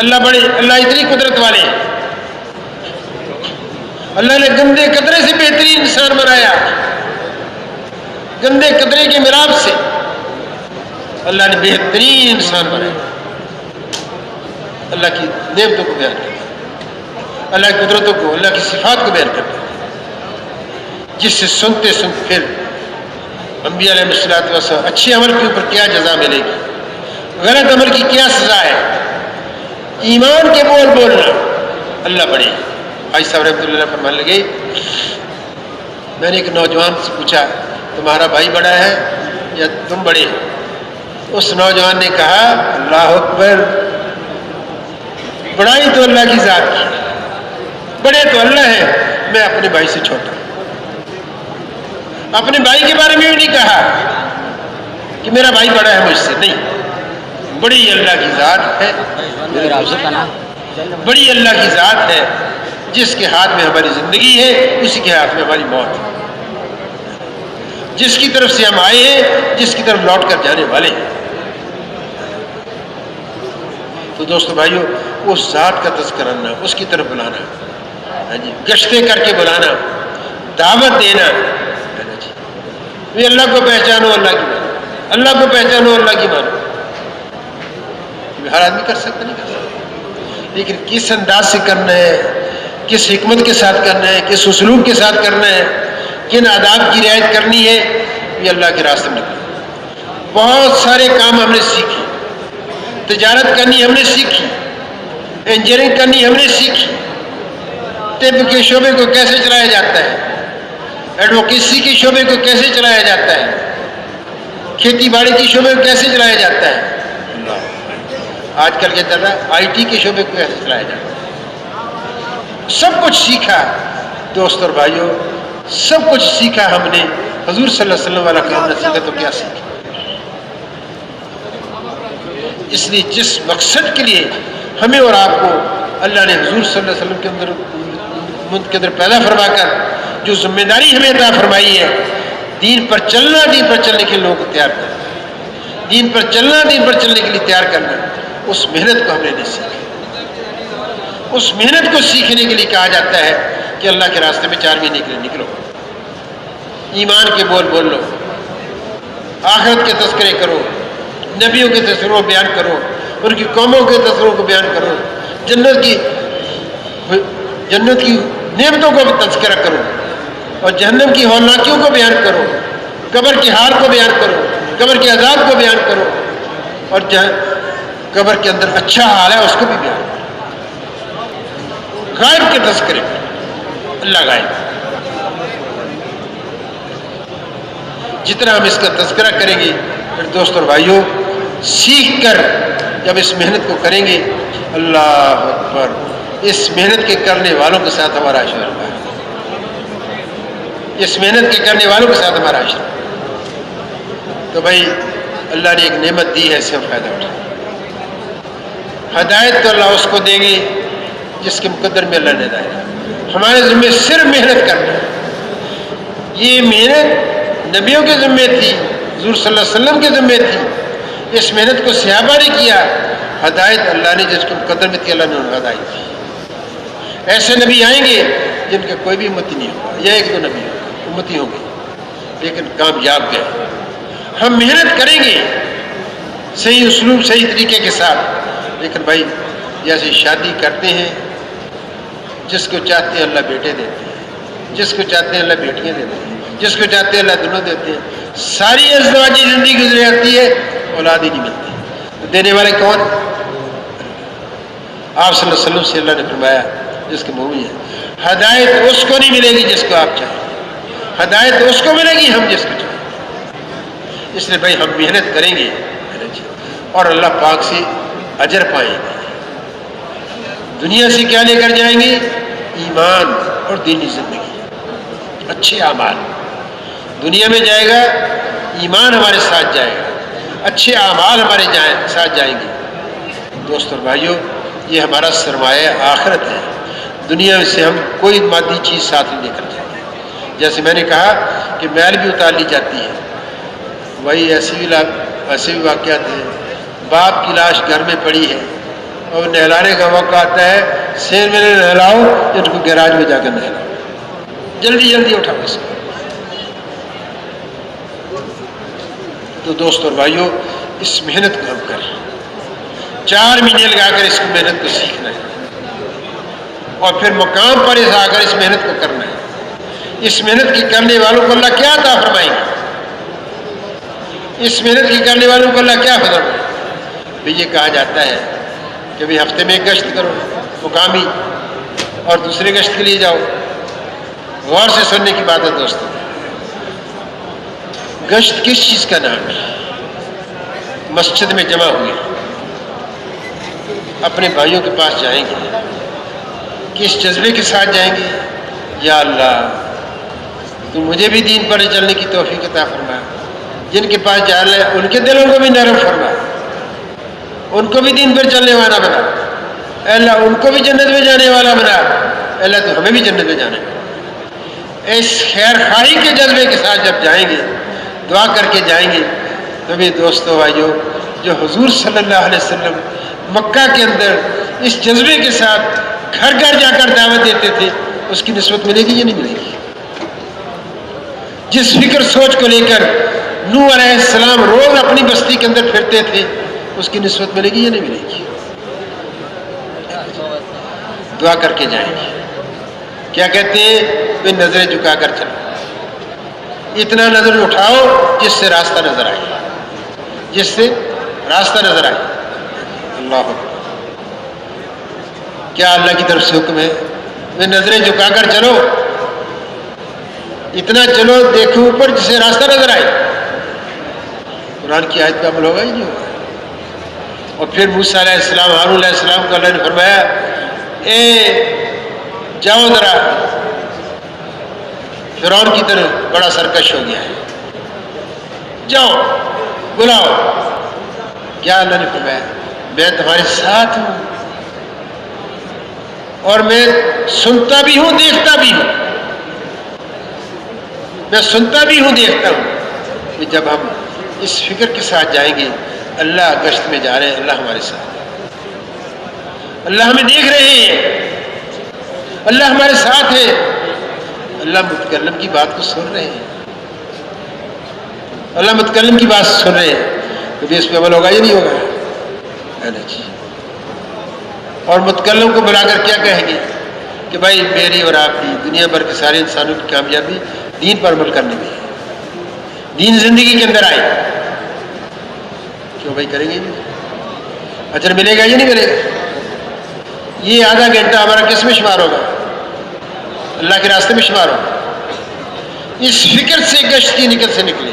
Speaker 1: اللہ بڑے، اللہ اتنی قدرت والے، اللہ نے گندے قطرے سے بہترین انسان بنایا، گندے قطرے کے میراب سے اللہ نے بہترین انسان بنایا۔ اللہ کی نعمتوں کو بیان کرتا، اللہ کی قدرتوں کو، اللہ کی صفات کو بیان کرتا، جس سے سنتے سنتے پھر انبیاء علیہ السلام اچھے عمل کے اوپر کیا جزا ملے گی، غلط عمل کی کیا سزا ہے، ایمان کے بول بولنا، اللہ بڑے۔ حاجی صاحب رحمۃ اللہ فرمانے لگے، میں نے ایک نوجوان سے پوچھا تمہارا بھائی بڑا ہے یا تم بڑے؟ اس نوجوان نے کہا اللہ اکبر، بڑائی تو اللہ کی ذات کی، بڑے تو اللہ ہیں، میں اپنے بھائی سے چھوٹا۔ اپنے بھائی کے بارے میں بھی نہیں کہا کہ میرا بھائی بڑا ہے مجھ سے، نہیں، بڑی اللہ کی ذات ہے، بڑی اللہ کی ذات ہے، جس کے ہاتھ میں ہماری زندگی ہے اسی کے ہاتھ میں ہماری موت ہے، جس کی طرف سے ہم آئے ہیں جس کی طرف لوٹ کر جانے والے ہیں۔ تو دوستو بھائیو، اس ذات کا تذکرہ کرنا، اس کی طرف بلانا، گشتیں کر کے بلانا، دعوت دینا، اللہ کو پہچانو، اللہ کی مانو، اللہ کو پہچانو، اللہ کی مانو۔ کوئی ہر آدمی کر سکتا نہیں کر سکتا، لیکن کس انداز سے کرنا ہے، کس حکمت کے ساتھ کرنا ہے، کس اسلوب کے ساتھ کرنا ہے، کن آداب کی رعایت کرنی ہے، یہ اللہ کے راستے میں نکلا۔ بہت سارے کام ہم نے سیکھے، تجارت کرنی ہم نے سیکھی، انجینئرنگ کرنی ہم نے سیکھی، طب کے شعبے کو کیسے چلایا جاتا ہے، ایڈوکیسی کے شعبے کو کیسے چلایا جاتا ہے، کھیتی باڑی کے شعبے کو کیسے چلایا جاتا ہے، آج کل کے طرح آئی ٹی کے شعبے کو کیسے چلایا جاتا ہے، سب کچھ سیکھا دوست اور بھائیوں، سب کچھ سیکھا ہم نے۔ حضور صلی اللہ علیہ وسلم والا کام نہ سیکھا تو کیا سیکھا؟ اس لیے جس مقصد کے لیے ہمیں اور آپ کو اللہ نے حضور صلی اللہ علیہ وسلم کے اندر پیدا فرما کر جو ذمہ داری ہمیں عطا فرمائی ہے، دین پر چلنا، دین پر چلنے کے لوگوں کو تیار کرنا، دین پر چلنا، دین پر چلنے کے لیے تیار کرنا، اس محنت کو ہم نے نہیں سیکھا۔ اس محنت کو سیکھنے کے لیے کہا جاتا ہے کہ اللہ کے راستے میں 4 مہینے کے لیے نکلو، ایمان کے بول لو، آخرت کے تذکرے کرو، نبیوں کے تذکروں کو بیان کرو، ان کی قوموں کے تذکروں کو بیان کرو، جنت کی نعمتوں کو بھی تذکرہ کرو، اور جہنم کی ہولناکیوں کو بیان کرو، قبر کے حال کو بیان کرو، قبر کے عذاب کو بیان کرو، اور قبر کے اندر اچھا حال ہے اس کو بھی بیان کرو۔ غائب کے تذکرے، اللہ غائب، جتنا ہم اس کا تذکرہ کریں گے پھر دوست اور بھائیوں سیکھ کر جب اس محنت کو کریں گے، اللہ اکبر، اس محنت کے کرنے والوں کے ساتھ ہمارا عشرہ ہے، اس محنت کے کرنے والوں کے ساتھ ہمارا عشرہ۔ تو بھائی اللہ نے ایک نعمت دی ہے، اس سے ہم فائدہ اٹھائیں۔ ہدایت تو اللہ اس کو دیں گے جس کے مقدر میں اللہ نے ہدایت، ہمارے ذمہ صرف محنت کرنا ہے۔ یہ محنت نبیوں کے ذمہ تھی، حضور صلی اللہ علیہ وسلم کے ذمہ تھی، اس محنت کو صحابہ نے کیا، ہدایت اللہ نے جس کے مقدر میں تھی اللہ نے انہیں ہدایت دی۔ ایسے نبی آئیں گے جن کا کوئی بھی امتی نہیں ہوگا، یا 1-2 نبی امتی ہوں گے لیکن کامیاب گئے۔ ہم محنت کریں گے صحیح اسلوب، صحیح طریقے کے ساتھ، لیکن بھائی جیسے شادی کرتے ہیں، جس کو چاہتے ہیں اللہ بیٹے دیتے ہیں، جس کو چاہتے ہیں اللہ بیٹیاں دیتے ہیں، جس کو چاہتے ہیں اللہ دونوں دیتے ہیں، ساری ازدواجی زندگی گزر جاتی ہے، اولاد ہی نہیں ملتی، دینے والے کون؟ آپ صلی اللہ علیہ وسلم سے اللہ نے فرمایا جس کے منہ میں ہے، ہدایت اس کو نہیں ملے گی جس کو آپ چاہیں، ہدایت اس کو ملے گی ہم جس کو چاہیں۔ اس لیے بھائی ہم محنت کریں گے اور اللہ پاک سے اجر پائیں گے۔ دنیا سے کیا لے کر جائیں گے؟ ایمان اور دینی زندگی، اچھے اعمال۔ دنیا میں جائے گا ایمان ہمارے ساتھ جائے گا، اچھے اعمال ہمارے ساتھ جائیں گے۔ دوست اور بھائیوں یہ ہمارا سرمایہ آخرت ہے، دنیا سے ہم کوئی مادی چیز ساتھ نہیں لے کر جائیں گے۔ جیسے میں نے کہا کہ میل بھی اتار لی جاتی ہے، وہی ایسے بھی واقعات ہیں، باپ کی لاش گھر میں پڑی ہے اور نہلانے کا موقع آتا ہے، سین میں نہلاؤ، ان کو گیراج میں جا کر نہلاؤ، جلدی جلدی اٹھاؤ اس کو۔ تو دوست اور بھائیوں اس محنت کو ہم کریں، 4 مہینے لگا کر اس محنت کو سیکھنا ہے اور پھر مقام پر آ کر اس محنت کو کرنا ہے۔ اس محنت کی کرنے والوں کو اللہ کیا عطا فرمائیں گے؟ اس محنت کی کرنے والوں کو اللہ کیا فرمائیں گے؟ یہ کہا جاتا ہے کہ بھی ہفتے میں 1 گشت کرو مقامی اور دوسرے گشت کے لیے جاؤ۔ غور سے سننے کی بات ہے دوستوں، گشت کس چیز کا نام ہے؟ مسجد میں جمع ہوئے اپنے بھائیوں کے پاس جائیں گے، کس جذبے کے ساتھ جائیں گے؟ یا اللہ تو مجھے بھی دین پر چلنے کی توفیق عطا فرما، جن کے پاس جا رہے ہیں ان کے دلوں کو بھی نرم فرما، ان کو بھی دین پر چلنے والا بنا، اے اللہ ان کو بھی جنت میں جانے والا بنا، اے اللہ تو ہمیں بھی جنت میں جانے والا۔ اس خیر خواہی کے جذبے کے ساتھ جب جائیں گے، دعا کر کے جائیں گے، تو بھی دوستو بھائیو جو حضور صلی اللہ علیہ وسلم مکہ کے اندر اس جذبے کے ساتھ گھر گھر جا کر دعوت دیتے تھے، اس کی نسبت ملے گی یا نہیں ملے گی؟ جس فکر سوچ کو لے کر نوح علیہ السلام روز اپنی بستی کے اندر پھرتے تھے، اس کی نسبت ملے گی یا نہیں ملے گی؟ دعا کر کے جائیں گے. کیا کہتے ہیں؟ پھر نظریں جھکا کر چلو. اتنا نظر اٹھاؤ جس سے راستہ نظر آئے، جس سے راستہ نظر آئے. اللہ اکبر. کیا اللہ کی طرف سے حکم ہے؟ پھر نظریں جھکا کر چلو، اتنا چلو دیکھو اوپر جس سے راستہ نظر آئے. قرآن کی آیت پہ عمل ہوگا ہی نہیں ہوگا. اور پھر موسیٰ علیہ السلام، ہارون علیہ السلام کو اللہ نے فرمایا اے جاؤ ذرا، فرعون کی طرف بڑا سرکش ہو گیا ہے، جاؤ بلاؤ. کیا اللہ نے فرمایا؟ میں تمہارے ساتھ ہوں اور میں سنتا بھی ہوں دیکھتا بھی ہوں. میں سنتا بھی ہوں دیکھتا ہوں. کہ جب ہم اس فکر کے ساتھ جائیں گے اللہ گشت میں جا رہے ہیں، اللہ ہمارے ساتھ ہے، اللہ ہمیں دیکھ رہے ہیں، اللہ ہمارے ساتھ ہے، اللہ متکلم کی بات کو سن رہے ہیں، اللہ متکلم کی بات سن رہے ہیں. کبھی اس پہ عمل ہوگا یا نہیں ہوگا؟ اور متکلم کو بلا کر کیا کہیں گے کہ بھائی میری اور آپ کی، دنیا بھر کے سارے انسانوں کی کامیابی دین پر عمل کرنے میں ہے، دین زندگی کے اندر آئے. کیوں بھائی کریں گے؟ اجر ملے گا یا نہیں ملے گا؟ یہ آدھا گھنٹہ ہمارا کس میں شمار ہوگا؟ اللہ کے راستے میں شمار ہوگا. اس فکر سے گشت کی نکل سے نکلے.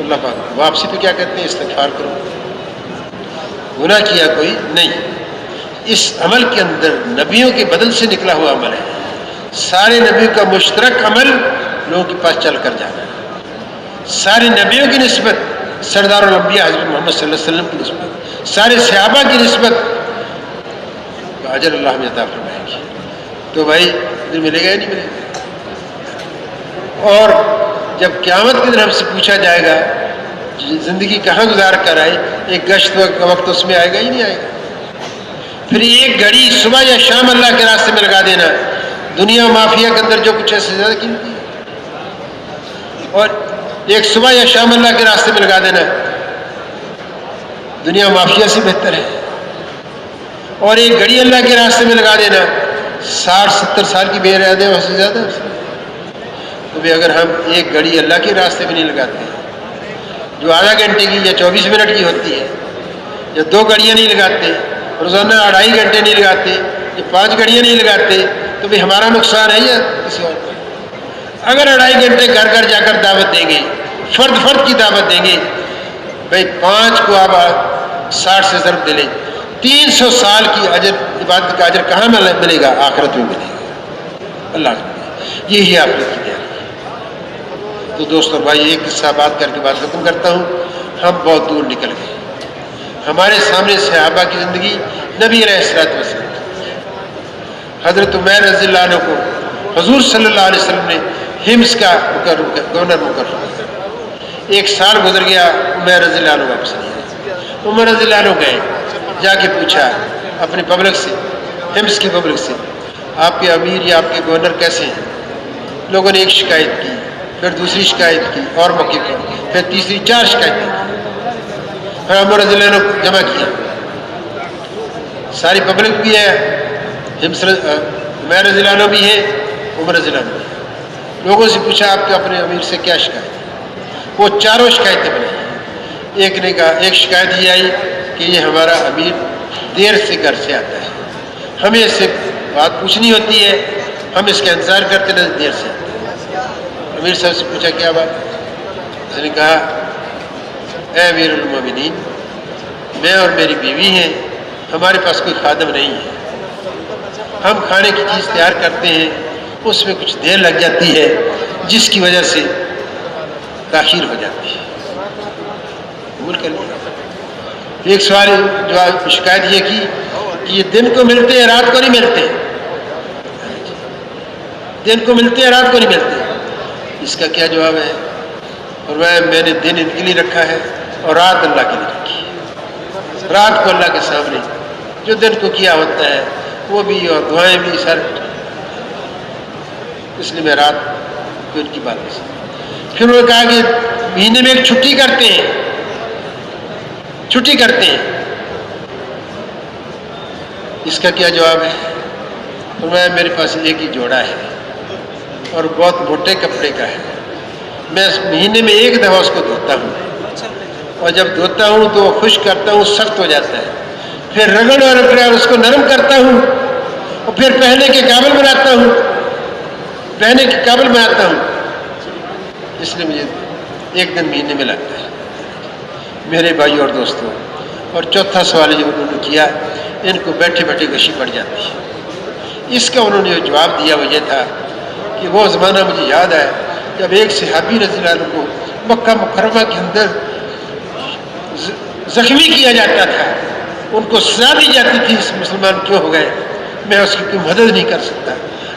Speaker 1: اللہ پاک واپسی پہ کیا کہتے ہیں؟ استغفار کرو. گناہ کیا کوئی نہیں. اس عمل کے اندر نبیوں کے بدل سے نکلا ہوا عمل ہے. سارے نبیوں کا مشترک عمل لوگوں کے پاس چل کر جانا ہے. سارے نبیوں کی نسبت سردار الانبیاء حضرت محمد صلی اللہ علیہ وسلم کی نسبت، سارے صحابہ کی نسبت اجر اللہ میں عطا فرمائے گی. تو بھائی ادھر ملے گا یا نہیں ملے گا؟ اور جب قیامت کے دن ہم سے پوچھا جائے گا زندگی کہاں گزار کر آئے، ایک گشت کا وقت اس میں آئے گا ہی نہیں آئے گا. پھر ایک گھڑی صبح یا شام اللہ کے راستے میں لگا دینا. دنیا مافیا کے اندر جو کچھ ہے سے زیادہ قیمتی ہے. اور ایک صبح یا شام اللہ کے راستے میں لگا دینا دنیا مافیا سے بہتر ہے. اور ایک گھڑی اللہ کے راستے میں لگا دینا 60-70 سال کی بے ارادہ اس سے زیادہ. تو بھی اگر ہم ایک گھڑی اللہ کے راستے میں نہیں لگاتے، جو آدھا گھنٹے کی یا 24 منٹ کی ہوتی ہے، یا 2 گھڑیاں نہیں لگاتے، روزانہ 2.5 گھنٹے نہیں لگاتے، یا 5 گھڑیاں نہیں لگاتے، تو بھی ہمارا نقصان ہے یا کسی اور کا؟ اگر 2.5 گھنٹے گھر گھر جا کر دعوت دیں گے، فرد فرد کی دعوت دیں گے، بھائی 5 کو آپ 60 سے ضرب دے لیں، 300 سال کی عبادت کا اجر کہاں ملے گا؟ آخرت میں ملے گا. اللہ کا یہی آخرت کی تیاری ہے. تو دوستوں بھائی ایک قصہ بات کر کے بات ختم کرتا ہوں. ہم بہت دور نکل گئے. ہمارے سامنے صحابہ کی زندگی، نبی علیہ السلام، حضرت عمیر رضی اللہ عنہ کو حضور صلی اللہ علیہ وسلم نے ہمس کا گورنر مقرر کیا. 1 سال گزر گیا، عمیر رضی اللہ عنہ واپس نہیں آئے. عمر رضی اللہ عنہ گئے، جا کے پوچھا اپنے پبلک سے، ہمس کی پبلک سے، آپ کے امیر یا آپ کے گورنر کیسے ہیں؟ لوگوں نے ایک شکایت کی، پھر دوسری شکایت کی اور موقع پر، پھر تیسری 4 شکایتیں. پھر عمر رضی اللہ عنہ جمع کیا، ساری پبلک بھی ہے، عمیر رضی اللہ عنہ بھی ہے، عمر رضی اللہ عنہ بھی ہے. لوگوں سے پوچھا آپ کے اپنے امیر سے کیا شکایت ہے؟ وہ 4 شکایتیں بنائی. ایک نے کہا، ایک شکایت یہ آئی کہ یہ ہمارا امیر دیر سے گھر سے آتا ہے، ہمیں اس سے بات پوچھنی ہوتی ہے، ہم اس کا انتظار کرتے ہیں، دیر سے آتا ہے. امیر صاحب سے پوچھا کیا بات؟ اس نے کہا اے امیر المومنین، میں اور میری بیوی ہیں، ہمارے پاس کوئی خادم نہیں ہے، ہم کھانے کی چیز تیار کرتے ہیں، اس میں کچھ دیر لگ جاتی ہے جس کی وجہ سے تاخیر ہو جاتی ہے. قبول کر لیا. ایک سوال جو شکایت یہ کی کہ یہ دن کو ملتے ہیں رات کو نہیں ملتے، دن کو ملتے ہیں رات کو نہیں ملتے. اس کا کیا جواب ہے؟ اور میں نے دن ان کے لیے رکھا ہے اور رات اللہ کے لیے رکھی. رات کو اللہ کے سامنے جو دن کو کیا ہوتا ہے وہ بھی اور دعائیں بھی سر، اس لیے میں رات کو ان کی بات نہیں. پھر انہوں نے کہا کہ مہینے میں ایک چھٹی کرتے ہیں، چھٹی کرتے ہیں. اس کا کیا جواب ہے؟ فرمایا میرے پاس ایک ہی جوڑا ہے اور بہت موٹے کپڑے کا ہے، میں مہینے میں ایک دفعہ اس کو دھوتا ہوں، اور جب دھوتا ہوں تو وہ خشک کرتا ہوں، سخت ہو جاتا ہے، پھر رگڑ اور اس کو نرم کرتا ہوں اور پھر پہننے کے قابل بناتا ہوں، پہننے کے قابل بناتا ہوں، اس لیے مجھے ایک دن مہینے میں لگتا ہے میرے بھائی اور دوستوں۔ اور چوتھا سوال جو انہوں نے کیا، ان کو بیٹھے بیٹھے غشی پڑ جاتی ہے۔ اس کا انہوں نے جو جواب دیا وہ یہ تھا کہ وہ زمانہ مجھے یاد ہے جب ایک صحابی رضی اللہ عنہ کو مکہ مکرمہ کے اندر زخمی کیا جاتا تھا، ان کو سزا دی جاتی تھی اس مسلمان کیوں ہو گئے، میں اس کی کوئی مدد نہیں کر سکتا،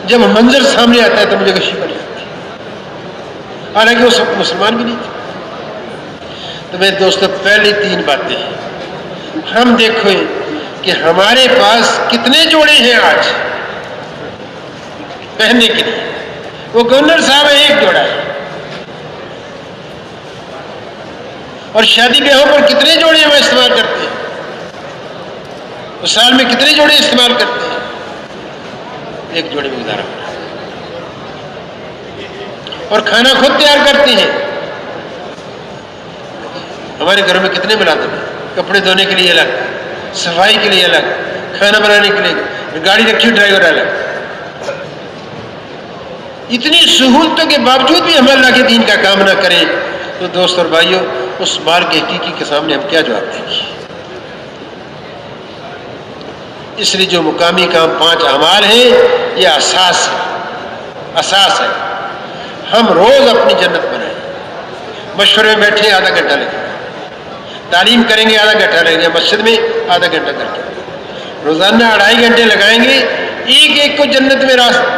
Speaker 1: جب منظر سامنے آتا ہے تو مجھے غشی پڑ جاتی ہے، حالانکہ اس وقت مسلمان بھی نہیں تھے۔ تو میرے دوستوں، پہلی تین باتیں ہم دیکھو کہ ہمارے پاس کتنے جوڑے ہیں آج پہننے کے لیے۔ وہ گورنر صاحب ایک جوڑا ہے، اور شادی بیاہوں پر کتنے جوڑے ہم استعمال کرتے ہیں، وہ سال میں کتنے جوڑے استعمال کرتے ہیں، ایک جوڑے میں گزارا ہو رہا ہے۔ اور کھانا خود تیار کرتے ہیں، ہمارے گھروں میں کتنے ملازم ہیں، کپڑے دھونے کے لیے الگ، صفائی کے لیے الگ، کھانا بنانے کے لیے گاڑی رکھی ڈرائیور الگ۔ اتنی سہولتوں کے باوجود بھی ہم اللہ کے دین کا کام نہ کریں تو دوست اور بھائیوں، اس مار کے حقیقی کے سامنے ہم کیا جواب دیں گے؟ اس لیے جو مقامی کام 5 اعمال ہیں یہ اساس ہے۔ ہم روز اپنی جنت بنائیں، مشورے میں بیٹھے آدھا گھنٹہ لگے، تعلیم کریں گے آدھا گھنٹہ لگے گا، مسجد میں آدھا گھنٹہ کر کے روزانہ 2.5 گھنٹے لگائیں گے، ایک ایک کو جنت میں راستہ